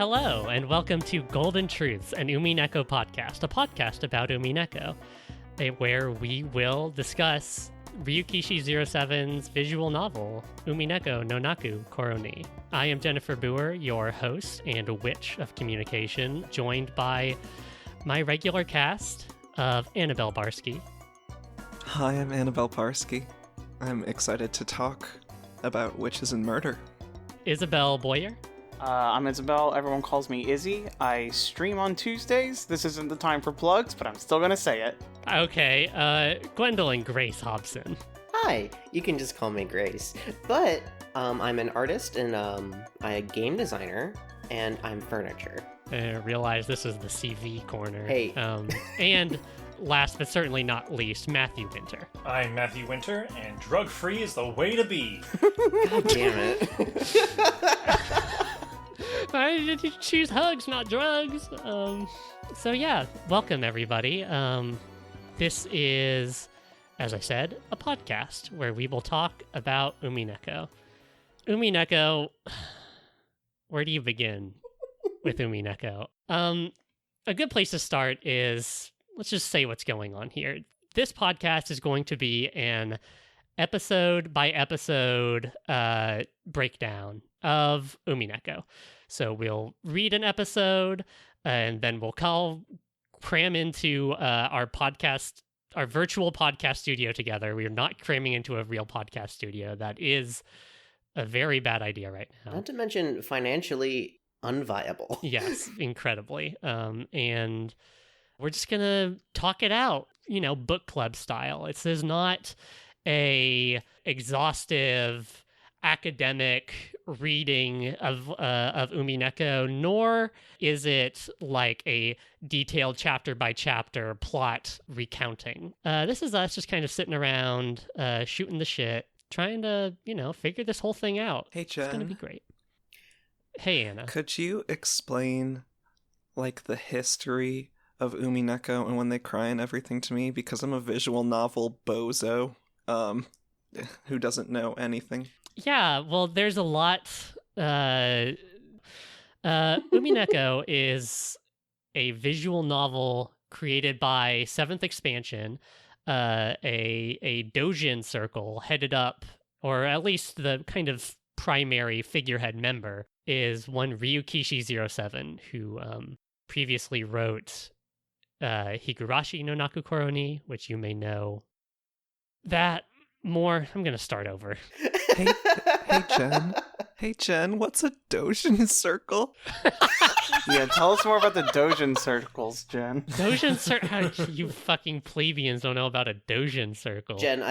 Hello, and welcome to Golden Truths, an Umineko podcast, a podcast about Umineko, where we will discuss Ryukishi 07's visual novel, Umineko no Naku Koroni. I am Jennifer Booher, your host and witch of communication, joined by my regular cast of Annabelle Barsky. Hi, I'm Annabelle Barsky. I'm excited to talk about witches and murder. Isabelle Boyer. I'm Isabelle. Everyone calls me Izzy. I stream on Tuesdays. This isn't the time for plugs, but I'm still gonna say it. Okay, Gwendolyn Grace Hobson. Hi, you can just call me Grace. But I'm an artist and I'm a game designer and I'm furniture. I realize this is the CV corner. Hey. And last but certainly not least, Matthew Winter. I'm Matthew Winter, and drug-free is the way to be. God damn it. Why did you choose hugs, not drugs? So yeah, welcome everybody. This is, as I said, a podcast where we will talk about Umineko. Umineko, where do you begin with Umineko? A good place to start is, let's just say what's going on here. This podcast is going to be an episode by episode breakdown of Umineko. So we'll read an episode and then we'll cram into our virtual podcast studio together. We are not cramming into a real podcast studio. That is a very bad idea right now. Not to mention financially unviable. Yes, incredibly. And we're just going to talk it out, book club style. This is not a exhaustive academic reading of Umineko, nor is it like a detailed chapter by chapter plot recounting. This is us just kind of sitting around, shooting the shit, trying to, figure this whole thing out. Hey, Jen. It's gonna be great. Hey, Anna. Could you explain, the history of Umineko and when they cry and everything to me? Because I'm a visual novel bozo, who doesn't know anything. Yeah, well, there's a lot. Umineko is a visual novel created by 7th Expansion, a doujin circle headed up, or at least the kind of primary figurehead member, is one Ryukishi 07, who previously wrote Higurashi no Naku Koroni, which you may know. That more, I'm going to start over. Hey, Jen, what's a doujin circle? Yeah, tell us more about the doujin circles, Jen. Doujin circle? You fucking plebeians don't know about a doujin circle. Jen,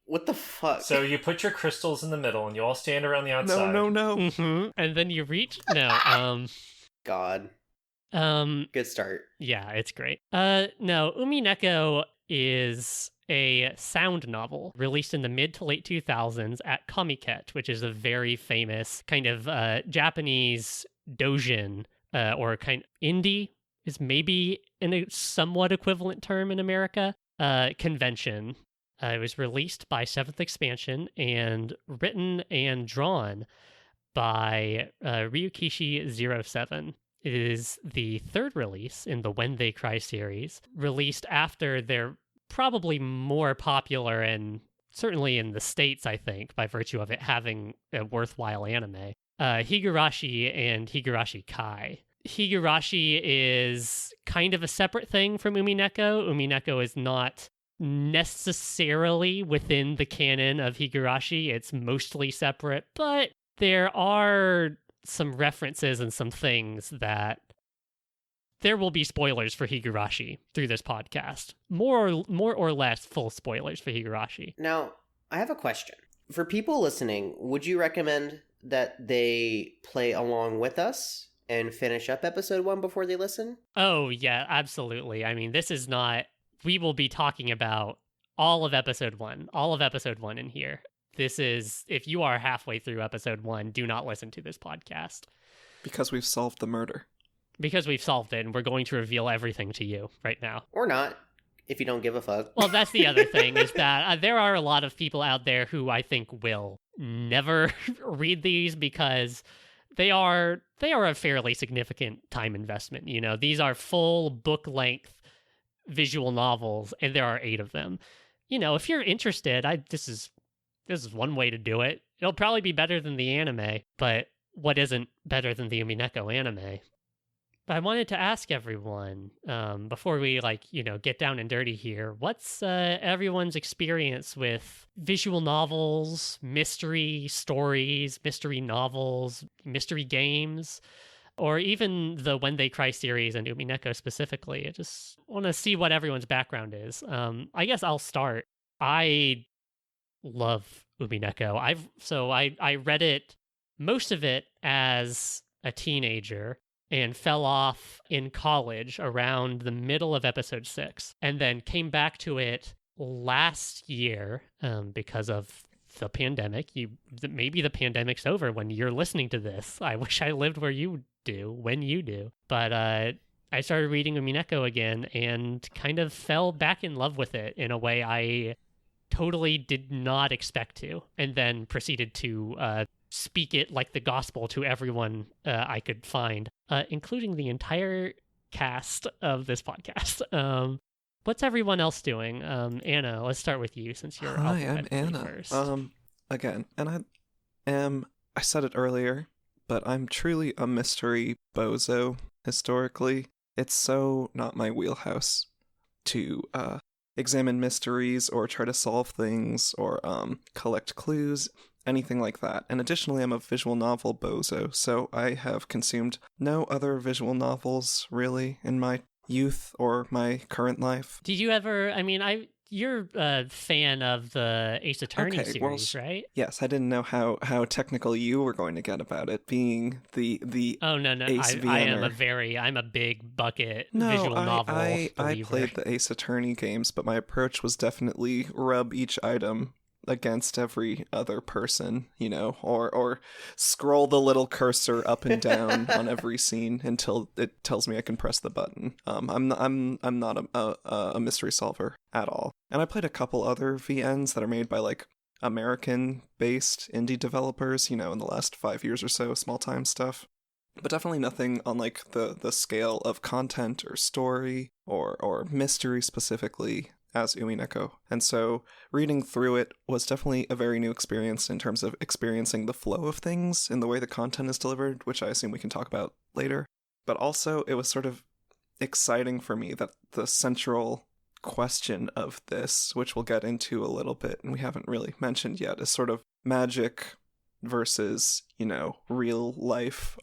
what the fuck? So you put your crystals in the middle, and you all stand around the outside. No. Mm-hmm. And then you reach... God. Good start. Yeah, it's great. No, Umineko is a sound novel released in the mid to late 2000s at Komiket, which is a very famous kind of Japanese doujin, or kind of indie is maybe in a somewhat equivalent term in America, convention. It was released by 7th Expansion and written and drawn by Ryukishi 07. It is the third release in the When They Cry series, released after their probably more popular, and certainly in the States, I think, by virtue of it having a worthwhile anime, Higurashi and Higurashi Kai. Higurashi is kind of a separate thing from Umineko. Umineko is not necessarily within the canon of Higurashi. It's mostly separate, but there are some references and some things that there will be spoilers for Higurashi through this podcast. More or less full spoilers for Higurashi. Now, I have a question. For people listening, would you recommend that they play along with us and finish up episode 1 before they listen? Oh, yeah, absolutely. I mean, this is not... We will be talking about all of episode 1 in here. This is... If you are halfway through episode 1, do not listen to this podcast. Because we've solved the murder. Because we've solved it, and we're going to reveal everything to you right now. Or not, if you don't give a fuck. Well, that's the other thing, is that there are a lot of people out there who I think will never read these because they are a fairly significant time investment. You know, these are full book length visual novels, and there are 8 of them. You know, if you're interested, this is one way to do it. It'll probably be better than the anime, but what isn't better than the Umineko anime? But I wanted to ask everyone, before we, get down and dirty here, what's everyone's experience with visual novels, mystery stories, mystery novels, mystery games, or even the When They Cry series and Umineko specifically? I just want to see what everyone's background is. I guess I'll start. I love Umineko. I read it, most of it as a teenager, and fell off in college around the middle of episode 6, and then came back to it last year because of the pandemic. Maybe the pandemic's over when you're listening to this. I wish I lived where you do, when you do. But I started reading Umineko again and kind of fell back in love with it in a way I totally did not expect to, and then proceeded to speak it like the gospel to everyone I could find, including the entire cast of this podcast. What's everyone else doing? Anna, let's start with you since you're Hi, I'm Anna. first. Again, and I said it earlier, but I'm truly a mystery bozo historically. It's so not my wheelhouse to examine mysteries or try to solve things or collect clues, anything like that. And additionally, I'm a visual novel bozo, so I have consumed no other visual novels really in my youth or my current life. Did you ever, you're a fan of the Ace Attorney series, right? Yes, I didn't know how technical you were going to get about it, being the Oh no, Ace I'm a big bucket visual novel I believer. played the Ace Attorney games, but my approach was definitely rub each item against every other person, or scroll the little cursor up and down on every scene until it tells me I can press the button. I'm not a mystery solver at all. And I played a couple other VNs that are made by American-based indie developers, in the last 5 years or so, small-time stuff. But definitely nothing on the scale of content or story or mystery specifically as Umineko. And so reading through it was definitely a very new experience in terms of experiencing the flow of things in the way the content is delivered, which I assume we can talk about later. But also it was sort of exciting for me that the central question of this, which we'll get into a little bit and we haven't really mentioned yet, is sort of magic versus, real life,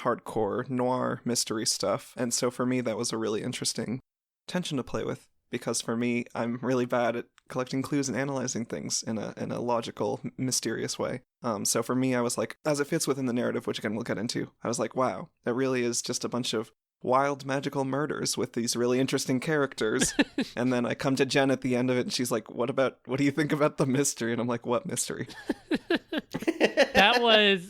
hardcore noir mystery stuff. And so for me, that was a really interesting tension to play with. Because for me, I'm really bad at collecting clues and analyzing things in a logical, mysterious way. So for me, I was like, as it fits within the narrative, which again we'll get into, I was like, wow, that really is just a bunch of wild magical murders with these really interesting characters. And then I come to Jen at the end of it and she's like, what do you think about the mystery? And I'm like, what mystery? That was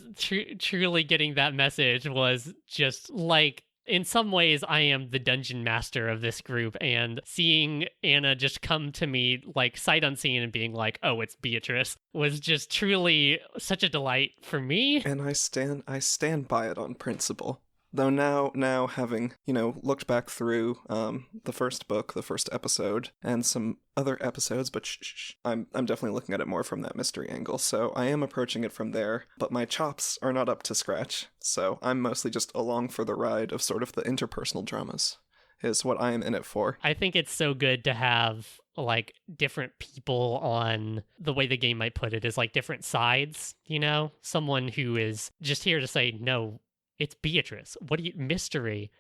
truly getting that message was just like, in some ways, I am the dungeon master of this group, and seeing Anna just come to me like sight unseen and being like, oh, it's Beatrice, was just truly such a delight for me. And I stand by it on principle. Though now having, looked back through the first book, the first episode, and some other episodes, but I'm definitely looking at it more from that mystery angle, so I am approaching it from there, but my chops are not up to scratch, so I'm mostly just along for the ride of sort of the interpersonal dramas, is what I am in it for. I think it's so good to have different people on, the way the game might put it is different sides, someone who is just here to say, no, it's Beatrice. What do you... Mystery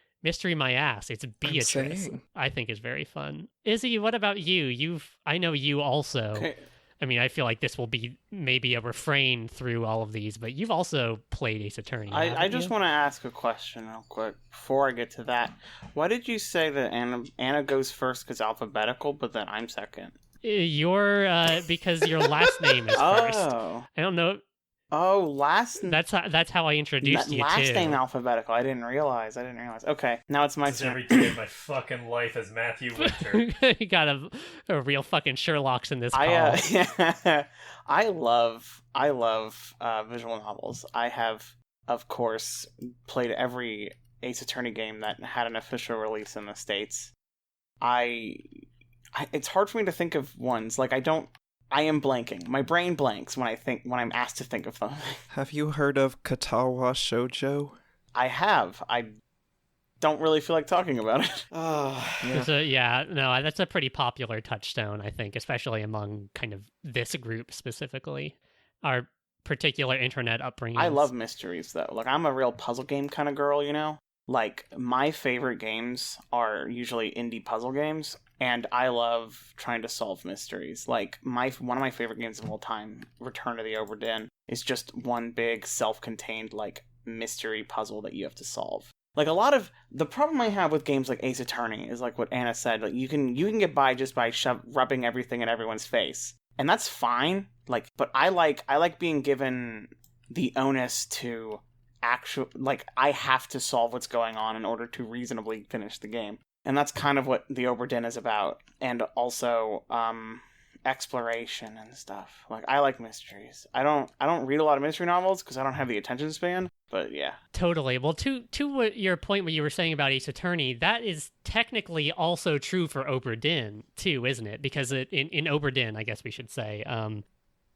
my ass. It's Beatrice. I think is very fun. Izzy, what about you? I know you also... Okay. I feel like this will be maybe a refrain through all of these, but you've also played Ace Attorney. I just want to ask a question real quick before I get to that. Why did you say that Anna goes first because alphabetical, but then I'm second? Because your last name is first. I don't know... Oh, last... That's how I introduced you to... Last name alphabetical. I didn't realize. Okay, now it's my turn. Every day of my fucking life as Matthew Winter. You got a real fucking Sherlock's in this call. I love visual novels. I have of course, played every Ace Attorney game that had an official release in the States. It's hard for me to think of ones. Like, I am blanking. My brain blanks when I'm asked to think of them. Have you heard of Katawa Shoujo? I have. I don't really feel like talking about it. That's a pretty popular touchstone, I think, especially among kind of this group specifically. Our particular internet upbringing. I love mysteries, though. Like, I'm a real puzzle game kind of girl, you know? Like, my favorite games are usually indie puzzle games, and I love trying to solve mysteries. Like, one of my favorite games of all time, Return to the Obra Dinn, is just one big self-contained, like, mystery puzzle that you have to solve. Like, a lot of the problem I have with games like Ace Attorney is like what Anna said. Like, you can get by just by rubbing everything in everyone's face, and that's fine. Like, but I like being given the onus to I have to solve what's going on in order to reasonably finish the game, and that's kind of what the Obra Dinn is about, and also exploration and stuff. Like, I like mysteries. I don't read a lot of mystery novels because I don't have the attention span. But yeah, totally. Well, to what your point, what you were saying about Ace Attorney, that is technically also true for Obra Dinn too, isn't it? Because in Obra Dinn, I guess we should say,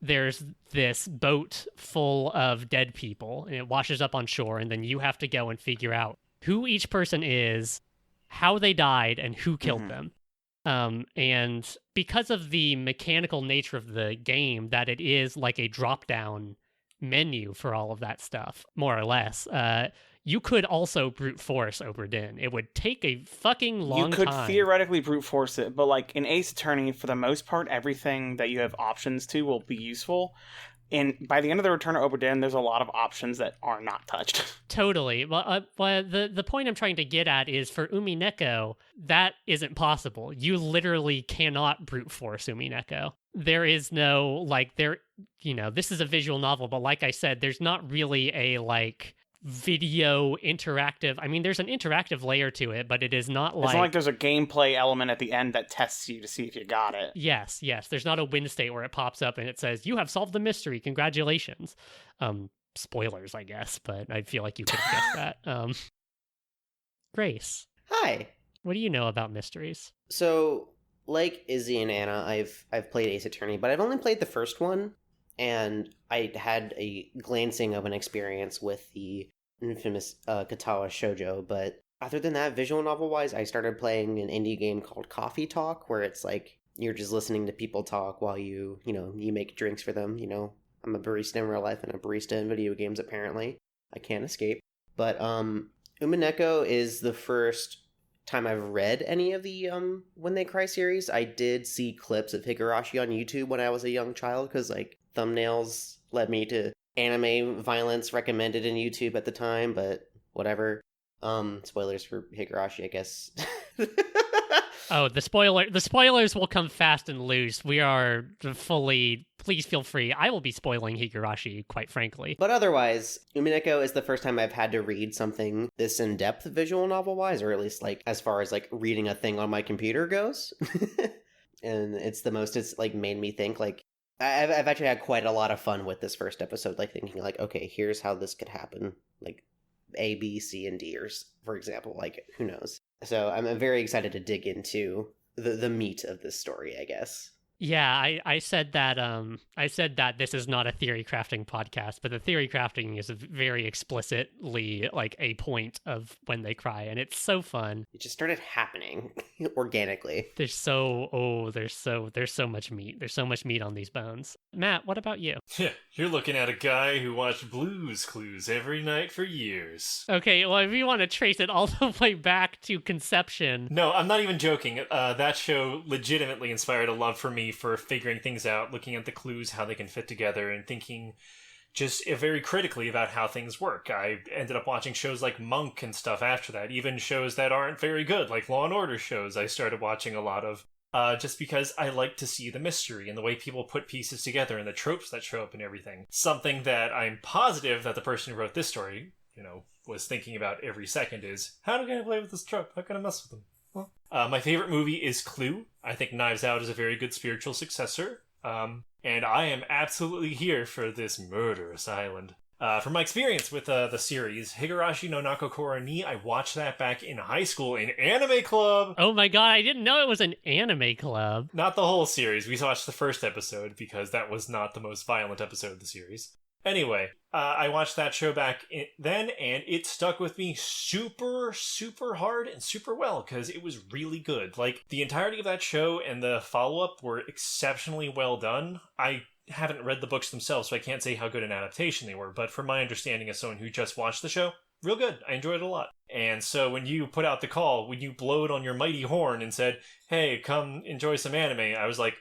there's this boat full of dead people, and it washes up on shore, and then you have to go and figure out who each person is, how they died, and who killed them. And because of the mechanical nature of the game, that it is like a drop-down menu for all of that stuff, more or less, you could also brute force Obra Dinn. It would take a fucking long time. You could theoretically brute force it, but like in Ace Attorney, for the most part, everything that you have options to will be useful. And by the end of the Return to Obra Dinn, there's a lot of options that are not touched. Totally. Well, the point I'm trying to get at is for Umineko, that isn't possible. You literally cannot brute force Umineko. There is no, this is a visual novel, but like I said, there's not really a, video interactive. I mean, there's an interactive layer to it, but it is not like... It's not like there's a gameplay element at the end that tests you to see if you got it. Yes. There's not a win state where it pops up and it says, you have solved the mystery, congratulations. Spoilers, I guess, but I feel like you could have guessed that. Grace. Hi. What do you know about mysteries? So, like Izzy and Anna, I've played Ace Attorney, but I've only played the first one, and I had a glancing of an experience with the infamous Katawa Shoujo, but other than that, visual novel-wise, I started playing an indie game called Coffee Talk, where it's like you're just listening to people talk while you make drinks for them. I'm a barista in real life and a barista in video games, apparently. I can't escape. But Umineko is the first time I've read any of the When They Cry series. I did see clips of Higurashi on YouTube when I was a young child, because thumbnails led me to anime violence recommended in YouTube at the time, but whatever. Spoilers for Higurashi, I guess. Oh, the spoilers will come fast and loose. We are fully... Please feel free. I will be spoiling Higurashi, quite frankly. But otherwise, Umineko is the first time I've had to read something this in-depth visual novel-wise, or at least, as far as, reading a thing on my computer goes. And it's made me think, I've actually had quite a lot of fun with this first episode, thinking, okay, here's how this could happen. A, B, C, and D, or, for example, who knows? So I'm very excited to dig into the meat of this story, I guess. Yeah, I said that this is not a theory crafting podcast, but the theory crafting is very explicitly a point of When They Cry, and it's so fun. It just started happening organically. There's so much meat. There's so much meat on these bones. Matt, what about you? Yeah, you're looking at a guy who watched Blue's Clues every night for years. Okay, well, if you want to trace it all the way back to conception. No, I'm not even joking. That show legitimately inspired a love for me for figuring things out, looking at the clues, how they can fit together, and thinking just very critically about how things work. I ended up watching shows like Monk and stuff after that, even shows that aren't very good, like Law & Order shows I started watching a lot of, just because I like to see the mystery and the way people put pieces together and the tropes that show up and everything. Something that I'm positive that the person who wrote this story, was thinking about every second is, how can I play with this trope? How can I mess with them? My favorite movie is Clue. I think Knives Out is a very good spiritual successor. And I am absolutely here for this murderous island. From my experience with the series, Higurashi no Nakokoro ni, I watched that back in high school in Anime Club. Oh my god, I didn't know it was an anime club. Not the whole series. We watched the first episode because that was not the most violent episode of the series. Anyway, I watched that show back then, and it stuck with me super, super hard and super well, because it was really good. Like, the entirety of that show and the follow-up were exceptionally well done. I haven't read the books themselves, so I can't say how good an adaptation they were, but from my understanding as someone who just watched the show, real good. I enjoyed it a lot. And so when you put out the call, when you blowed on your mighty horn and said, hey, come enjoy some anime, I was like,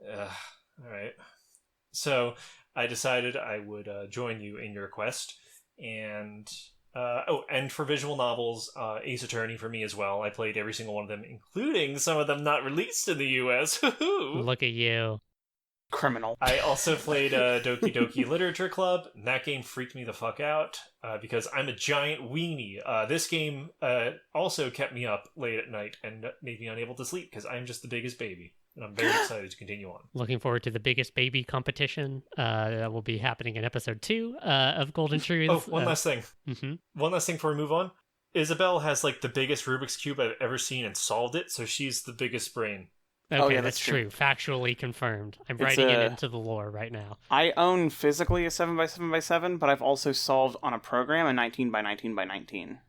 alright. So I decided I would join you in your quest. And and for visual novels, Ace Attorney for me as well. I played every single one of them, including some of them not released in the US. Look at you. Criminal. I also played Doki Doki Literature Club, and that game freaked me the fuck out because I'm a giant weenie. This game also kept me up late at night and made me unable to sleep because I'm just the biggest baby. And I'm very excited to continue on. Looking forward to the biggest baby competition that will be happening in episode 2 of Golden Truths. Oh, one last thing. Mm-hmm. One last thing before we move on. Isabelle has like the biggest Rubik's Cube I've ever seen and solved it, so she's the biggest brain. Okay, yeah, that's that's true. Factually confirmed. I'm It's writing it into the lore right now. I own physically a 7x7x7, but I've also solved on a program a 19x19x19.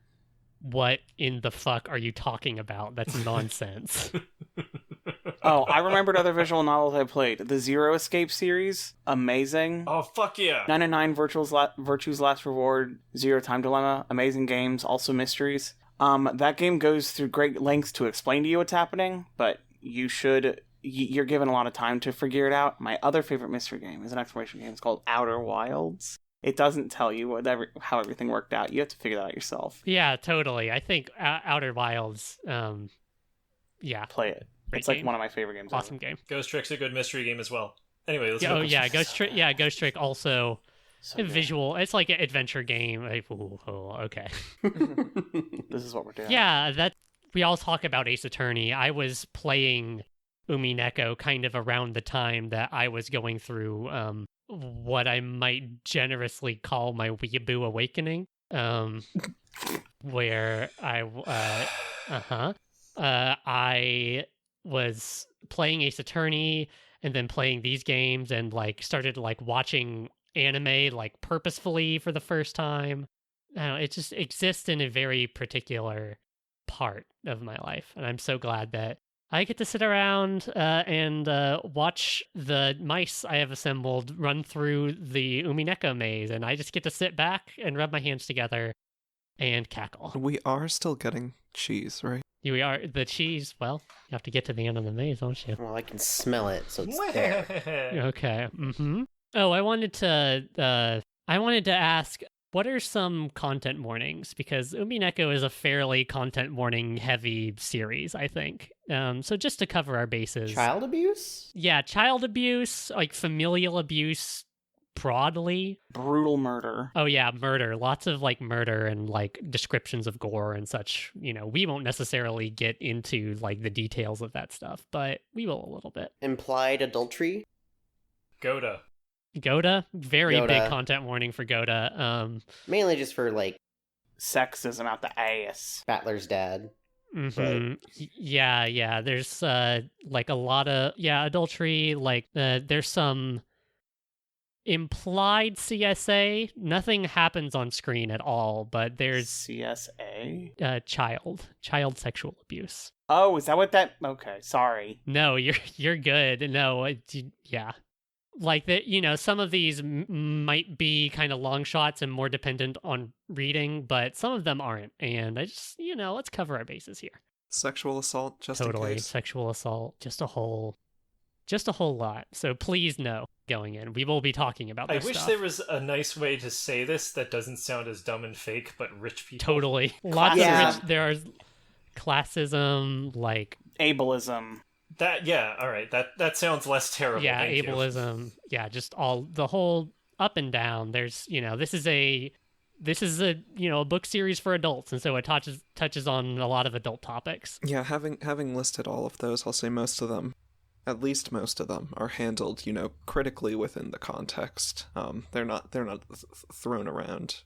What in the fuck are you talking about? That's nonsense. Oh, I remembered other visual novels I played. The Zero Escape series, amazing. Oh, fuck yeah. 999 Virtue's Last Reward, Zero Time Dilemma, amazing games, also mysteries. That game goes through great lengths to explain to you what's happening, but you're given a lot of time to figure it out. My other favorite mystery game is an exploration game. It's called Outer Wilds. It doesn't tell you how everything worked out. You have to figure that out yourself. Yeah, totally. I think Outer Wilds, yeah. Play it. Great It's like game. one of my favorite games. Awesome game. Ghost Trick's a good mystery game as well. Anyway, let's Yeah, go. Ghost Trick also So a good. visual. It's like an adventure game. Okay. This is what we're doing. Yeah, we all talk about Ace Attorney. I was playing Umineko kind of around the time that I was going through what I might generously call my weeaboo awakening, where I was playing Ace Attorney and then playing these games and like started like watching anime like purposefully for the first time. I don't know, it just exists in a very particular part of my life, and I'm so glad that I get to sit around and watch the mice I have assembled run through the Umineko maze, and I just get to sit back and rub my hands together and cackle. We are still getting cheese, right? We are the cheese. Well, you have to get to the end of the maze, don't you? Well, I can smell it, so it's there. Okay. Mm-hmm. Oh, I wanted to ask, what are some content warnings? Because Umineko is a fairly content warning heavy series, I think. So just to cover our bases. Child abuse? Yeah, child abuse, like familial abuse broadly. Brutal murder. Oh yeah, murder. Lots of like murder and like descriptions of gore and such. You know, we won't necessarily get into like the details of that stuff, but we will a little bit. Implied adultery? Goda. Goda, very Goda. big content warning for Goda. Mainly just for, like, Sexism out the ass. Battler's dad. Mm-hmm. Yeah. There's like a lot of adultery. Like there's some implied CSA. Nothing happens on screen at all, but there's CSA? child sexual abuse. Oh, is that what that... Okay, sorry. No, you're good. No, yeah. Like that, you know, some of these might be kind of long shots and more dependent on reading, but some of them aren't. And I just, you know, let's cover our bases here. Sexual assault, just Totally, in case. sexual assault, just a whole lot. So please know going in, we will be talking about I this wish stuff. there was a nice way to say this that doesn't sound as dumb and fake, but rich people. Totally, lots Yeah. of rich. There are classism, like Ableism. That, yeah, all right. That sounds less terrible. yeah, thank you. ableism, yeah, just all the whole up and down. There's, you know, this is a you know, a book series for adults, and so it touches on a lot of adult topics. Yeah, having listed all of those, I'll say most of them at least most of them are handled, critically within the context. They're not thrown around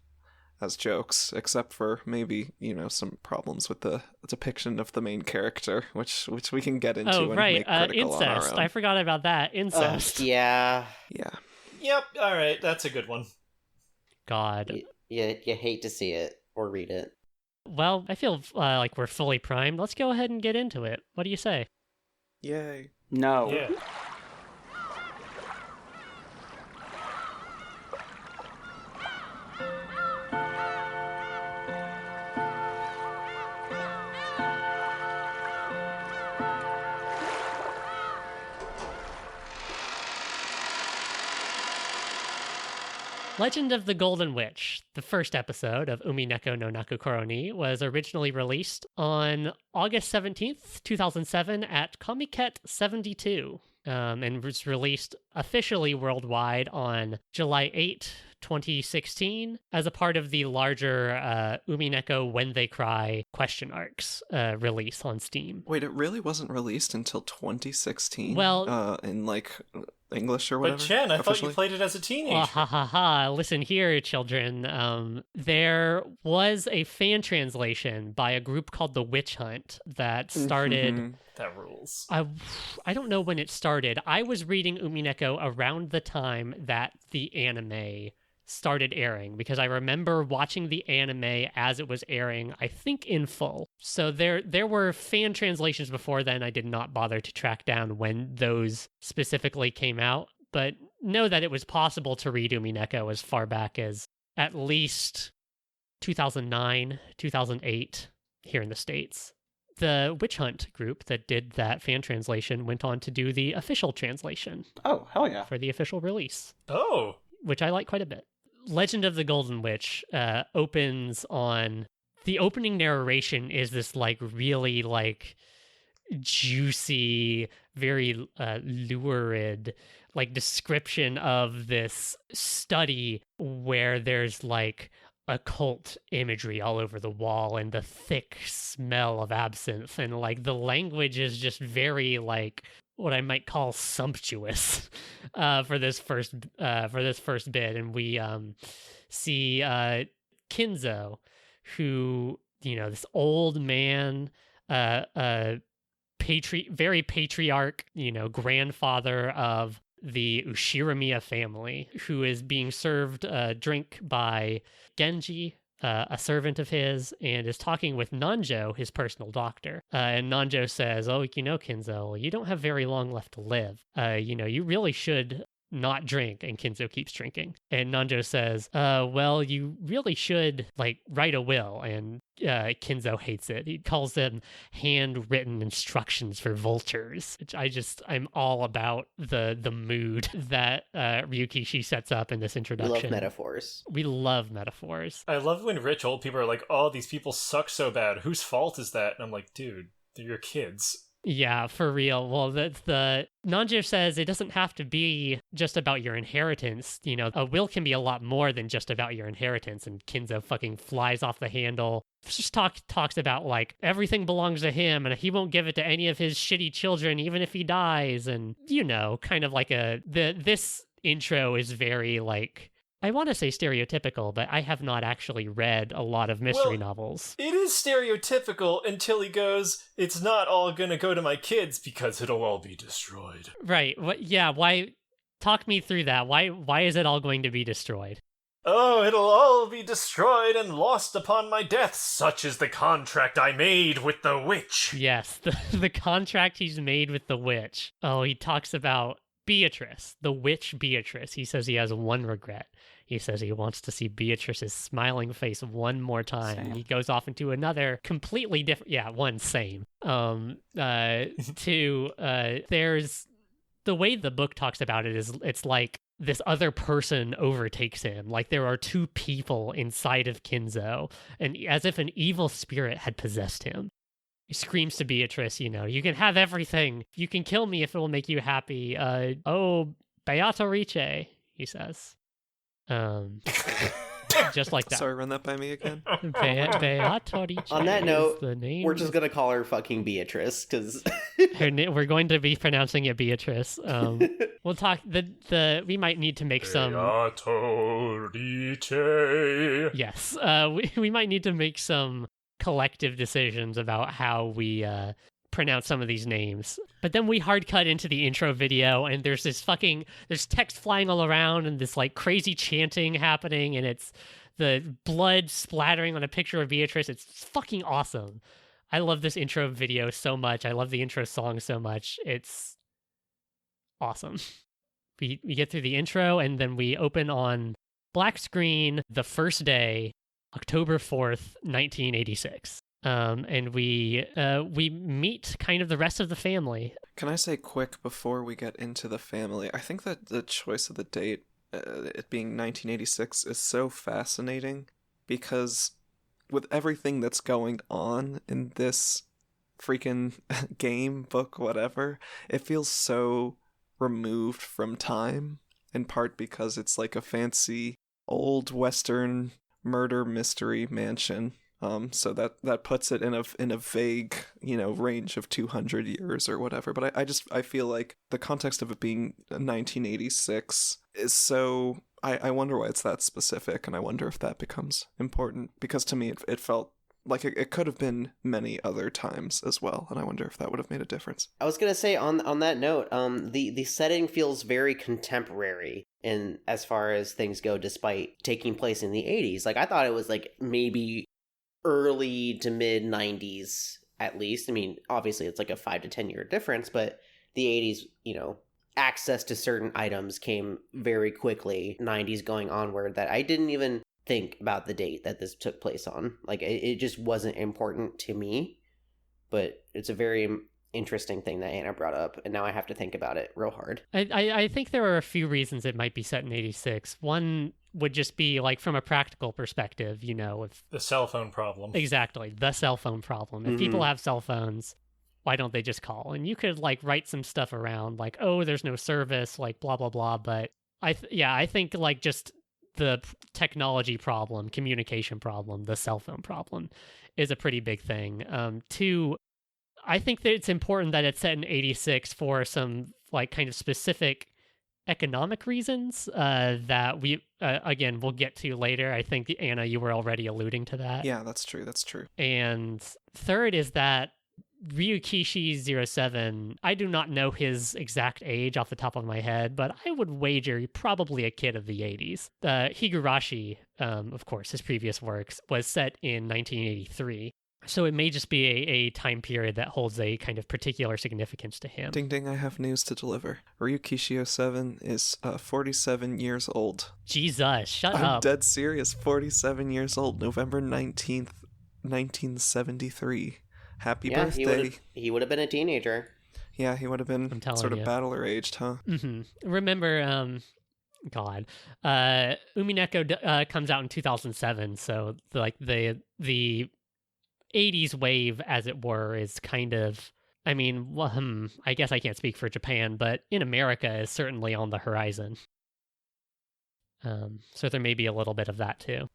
as jokes, except for maybe, some problems with the depiction of the main character, which we can get into and make critical incest. on our own. I forgot about that. Incest. Yeah. Yeah. Yep, alright, that's a good one. God. You hate to see it or read it. Well, I feel like we're fully primed. Let's go ahead and get into it. What do you say? Yay. No. Yeah. Legend of the Golden Witch, the first episode of Umineko no Nakukoro ni, was originally released on August 17th, 2007 at Comiket 72, and was released officially worldwide on July 8, 2016, as a part of the larger Umineko When They Cry question arcs release on Steam. Wait, it really wasn't released until 2016? Well, in English or whatever? But Chen, I thought officially? you played it as a teenager. Oh, ha ha ha. Listen here, children. There was a fan translation by a group called The Witch Hunt that started... Mhm. That rules. I don't know when it started. I was reading Umineko around the time that the anime started airing, because I remember watching the anime as it was airing, I think in full. So there were fan translations before then. I did not bother to track down when those specifically came out, but know that it was possible to read Umineko as far back as at least 2009, 2008 here in the States. The Witch Hunt group that did that fan translation went on to do the official translation Oh, hell yeah. for the official release, Oh. which I like quite a bit. Legend of the Golden Witch opens on... The opening narration is this, really, juicy, very lurid, description of this study where there's, occult imagery all over the wall and the thick smell of absinthe. And, the language is just very, what I might call sumptuous for this first bit, and we see Kinzo, who, this old man, very patriarch, grandfather of the Ushiramiya family, who is being served a drink by Genji, a servant of his, and is talking with Nanjo, his personal doctor. And Nanjo says, "Oh, Kinzo, you don't have very long left to live. You really should not drink." And Kinzo keeps drinking. And Nanjo says, well, you really should, write a will. And Kinzo hates it. He calls them handwritten instructions for vultures, which I'm all about the mood that Ryukishi sets up in this We introduction. love metaphors. We love metaphors. I love when rich old people are like, oh, these people suck so bad. Whose fault is that? And I'm like, dude, they're your kids. Yeah, for real. Well, the Nanjo says it doesn't have to be just about your inheritance. A will can be a lot more than just about your inheritance. And Kinzo fucking flies off the handle. Just talks about everything belongs to him and he won't give it to any of his shitty children, even if he dies. And kind of this intro is very I want to say stereotypical, but I have not actually read a lot of mystery novels. It is stereotypical until he goes, it's not all gonna go to my kids because it'll all be destroyed. Right. Yeah, why? Talk me through that. Why is it all going to be destroyed? Oh, it'll all be destroyed and lost upon my death. Such is the contract I made with the witch. Yes, the contract he's made with the witch. Oh, he talks about Beatrice, the witch Beatrice. He says he has one regret. He says he wants to see Beatrice's smiling face one more time. Same. He goes off into another completely different... Yeah, same. There's... The way the book talks about it is it's like this other person overtakes him. There are two people inside of Kinzo, and as if an evil spirit had possessed him. He screams to Beatrice, you can have everything. You can kill me if it will make you happy. Oh, Beato Riche, he says. Just like that. Sorry, run that by me again. Beatrice On that is note, the name. We're just gonna call her fucking Beatrice because We're going to be pronouncing it Beatrice. We'll talk. We might need to make some. Beatrice. Yes. We might need to make some collective decisions about how we pronounce some of these names. But then we hard cut into the intro video, and there's text flying all around, and this like crazy chanting happening, and it's the blood splattering on a picture of Beatrice. It's fucking awesome. I love this intro video so much. I love the intro song so much. It's awesome. We get through the intro, and then we open on black screen the first day, October 4th, 1986. And we meet kind of the rest of the family. Can I say quick before we get into the family? I think that the choice of the date, it being 1986, is so fascinating because with everything that's going on in this freaking game, book, whatever, it feels so removed from time, in part because it's like a fancy old Western murder mystery mansion. So that puts it in a vague, range of 200 years or whatever. But I feel like the context of it being 1986 is so. I wonder why it's that specific, and I wonder if that becomes important, because to me it felt like it could have been many other times as well, and I wonder if that would have made a difference. I was gonna say on that note, the setting feels very contemporary in as far as things go, despite taking place in the 80s. Like I thought it was like maybe early to mid 90s at least. I mean, obviously it's like a 5 to 10 year difference, but the 80s, access to certain items came very quickly. 90s going onward, that I didn't even think about the date that this took place on. Like it just wasn't important to me, but it's a very interesting thing that Anna brought up, and now I have to think about it real hard. I think there are a few reasons it might be set in 86. One would just be like from a practical perspective, if The cell phone problem. Exactly, the cell phone problem. If people have cell phones, why don't they just call? And you could like write some stuff around like, oh, there's no service, like blah blah blah. But I think like just the technology problem, communication problem, the cell phone problem is a pretty big thing. Two, I think that it's important that it's set in 86 for some like kind of specific economic reasons that we again we'll get to later. I think Anna, you were already alluding to that. Yeah, that's true. And third is that Ryukishi07, I do not know his exact age off the top of my head, but I would wager probably a kid of the 80s. Higurashi, of course, his previous works, was set in 1983. So it may just be a time period that holds a kind of particular significance to him. Ding ding, I have news to deliver. Ryukishio7 is 47 years old. Jesus, shut I'm up. dead serious. 47 years old. November 19th, 1973. Happy birthday. He would have been a teenager. Yeah, he would have been sort of battler aged, huh? Mm-hmm. Remember, God, Umineko comes out in 2007, so the 80s wave, as it were, is kind of, I mean, I guess I can't speak for Japan, but in America is certainly on the horizon. So there may be a little bit of that too.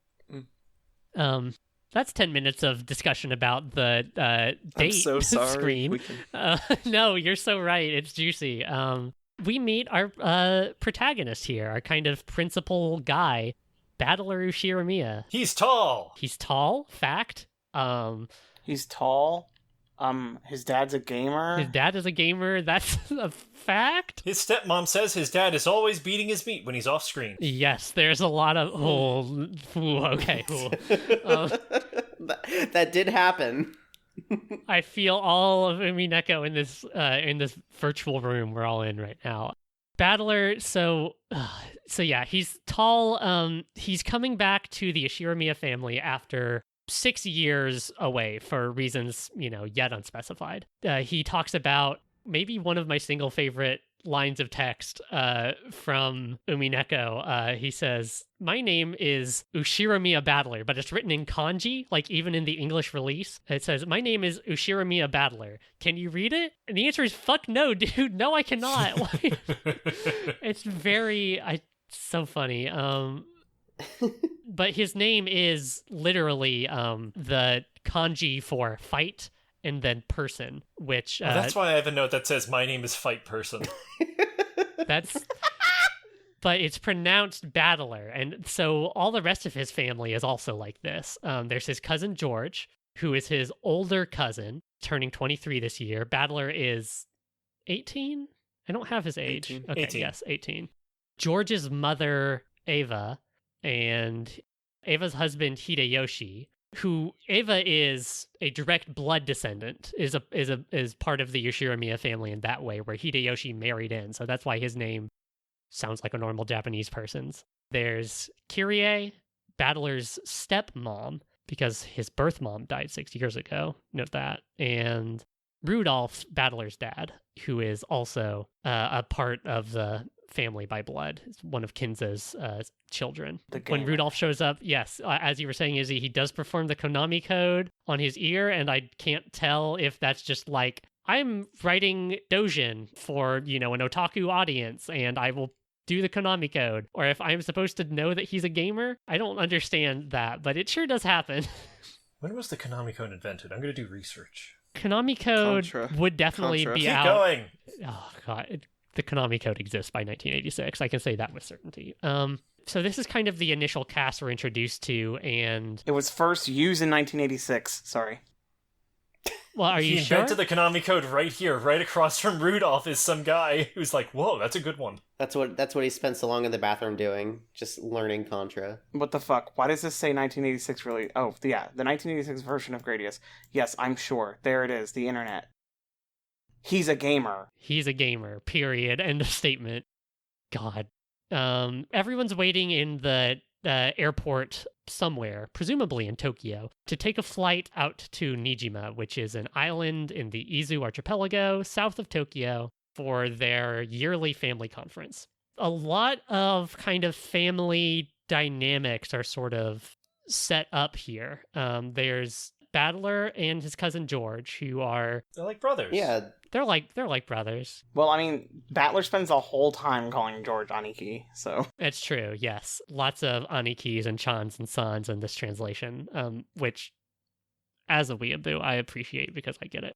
That's 10 minutes of discussion about the date I'm so sorry. screen. No, you're so right. It's juicy. We meet our protagonist here, our kind of principal guy, Battler Ushiramiya. He's tall. He's tall, fact. He's tall. His dad's a gamer. His dad is a gamer. That's a fact. His stepmom says his dad is always beating his meat when he's off screen. Yes, there's a lot of okay. That did happen. I feel all of Umineko in this virtual room we're all in right now. Battler, so yeah, he's tall. He's coming back to the Ushiramiya family after 6 years away for reasons, yet unspecified. He talks about maybe one of my single favorite lines of text from Umineko. He says, "My name is Ushiramiya Battler," but it's written in kanji, like even in the English release. It says, "My name is Ushiramiya Battler. Can you read it?" And the answer is, fuck no, dude. No, I cannot. It's so funny. but his name is literally the kanji for fight and then person, which that's why I have a note that says my name is Fight Person. That's but it's pronounced Battler, and so all the rest of his family is also like this. There's his cousin George, who is his older cousin, turning 23 this year. Battler is 18? I don't have his age. 18. Okay, 18. yes, 18. George's mother, Ava, and Ava's husband, Hideyoshi, who Ava is a direct blood descendant, is part of the Yoshiromiya family in that way, where Hideyoshi married in. So that's why his name sounds like a normal Japanese person's. There's Kyrie, Battler's stepmom, because his birth mom died 6 years ago. Note that. And Rudolf, Battler's dad, who is also a part of the family by blood. It's one of Kinza's children. When Rudolph shows up, yes, as you were saying, Izzy, he does perform the Konami code on his ear, and I can't tell if that's just like, I'm writing Dojin for, an otaku audience, and I will do the Konami code, or if I'm supposed to know that he's a gamer. I don't understand that, but it sure does happen. When was the Konami code invented? I'm going to do research. Konami code Contra. would definitely Contra. be Keep out. going. Oh, God. The Konami code exists by 1986. I can say that with certainty. So this is kind of the initial cast we're introduced to, and... It was first used in 1986. Sorry. Well, are He you sure? invented the Konami code right here, right across from Rudolph is some guy who's like, whoa, that's a good one. That's what he spent so long in the bathroom doing, just learning Contra. What the fuck? Why does this say 1986 really? Oh, yeah, the 1986 version of Gradius. Yes, I'm sure. There it is, the internet. He's a gamer. He's a gamer, period. End of statement. God. Everyone's waiting in the airport somewhere, presumably in Tokyo, to take a flight out to Nijima, which is an island in the Izu archipelago south of Tokyo, for their yearly family conference. A lot of kind of family dynamics are sort of set up here. There's Battler and his cousin George, who are... They're like brothers. Yeah, They're like brothers. Well, I mean, Battler spends the whole time calling George Aniki, so... It's true, yes. Lots of Anikis and Chans and Sans in this translation, which, as a weeaboo, I appreciate because I get it.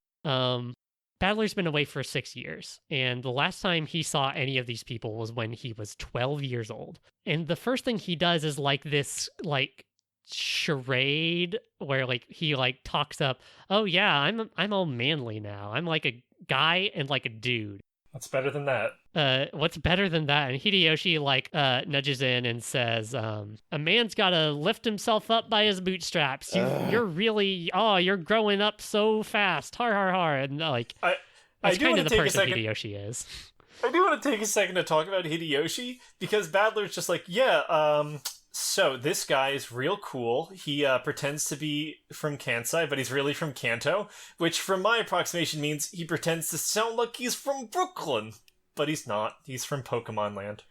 Battler's been away for 6 years, and the last time he saw any of these people was when he was 12 years old. And the first thing he does is this charade where he talks up, oh yeah, I'm all manly now. I'm like a guy and like a dude. What's better than that? What's better than that? And Hideyoshi nudges in and says, a man's gotta lift himself up by his bootstraps. You're really, you're growing up so fast. Har har har. And that's do kind want of to the take a person second. Hideyoshi is. I do want to take a second to talk about Hideyoshi, because Battler's just like, so this guy is real cool. He pretends to be from Kansai, but he's really from Kanto, which from my approximation means he pretends to sound like he's from Brooklyn, but he's not. He's from Pokemon Land.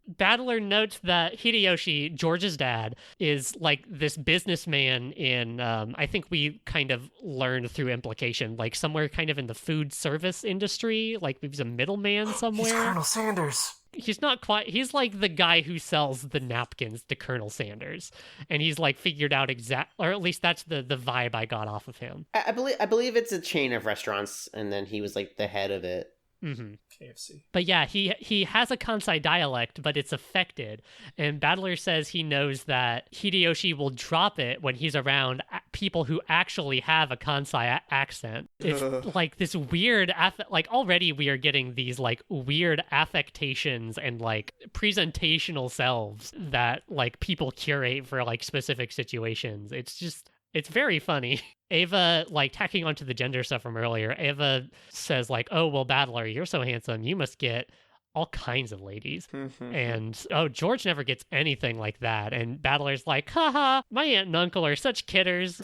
Battler notes that Hideyoshi, George's dad, is this businessman in, I think we kind of learned through implication, somewhere kind of in the food service industry, he's a middleman somewhere. He's Colonel Sanders. He's not quite, he's the guy who sells the napkins to Colonel Sanders. And he's figured out or at least that's the vibe I got off of him. I believe it's a chain of restaurants, and then he was the head of it. Mm-hmm. KFC. But yeah, he has a Kansai dialect, but it's affected. And Battler says he knows that Hideyoshi will drop it when he's around people who actually have a Kansai accent. It's this weird, already we are getting these weird affectations and presentational selves that people curate for specific situations. It's very funny. Ava, tacking onto the gender stuff from earlier, Ava says, oh, well, Battler, you're so handsome. You must get all kinds of ladies. And, George never gets anything like that. And Battler's haha, my aunt and uncle are such kidders.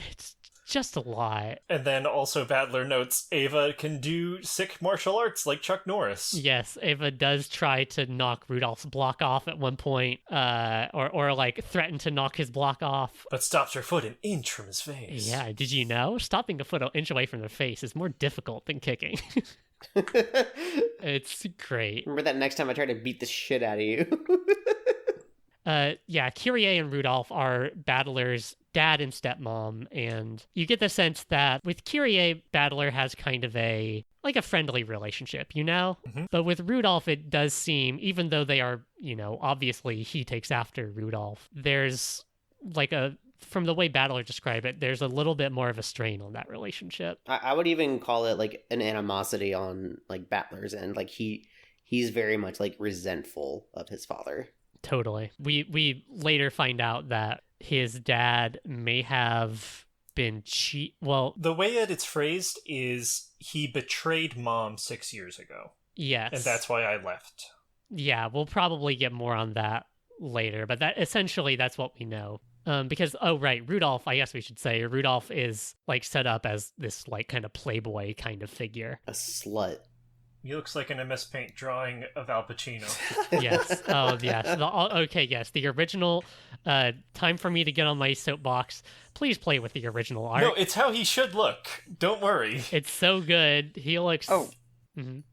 It's just a lot. And then also Battler notes Ava can do sick martial arts like Chuck Norris. Yes, Ava does try to knock Rudolph's block off at one point, or threaten to knock his block off. But stops her foot an inch from his face. Yeah, did you know? Stopping a foot an inch away from their face is more difficult than kicking. It's great. Remember that next time I tried to beat the shit out of you? Kyrie and Rudolf are Battler's dad and stepmom, and you get the sense that with Kyrie, Battler has kind of a friendly relationship, you know? Mhm. But with Rudolf, it does seem, even though they are, obviously he takes after Rudolf, there's from the way Battler described it, there's a little bit more of a strain on that relationship. I would even call it like an animosity on like Battler's end. Like he's very much like resentful of his father. Totally. We later find out that his dad may have been well, The way that it's phrased is he betrayed mom 6 years ago. yes. And that's why I left. Yeah, we'll probably get more on that later, but that's what we know. Because, Rudolf, I guess we should say, Rudolf is, set up as this, kind of playboy kind of figure. A slut. He looks like an MS Paint drawing of Al Pacino. Yes. Oh, yes. Okay, yes. The original, time for me to get on my soapbox. Please play with the original art. No, it's how he should look. Don't worry. It's so good. He looks... Oh. Mhm.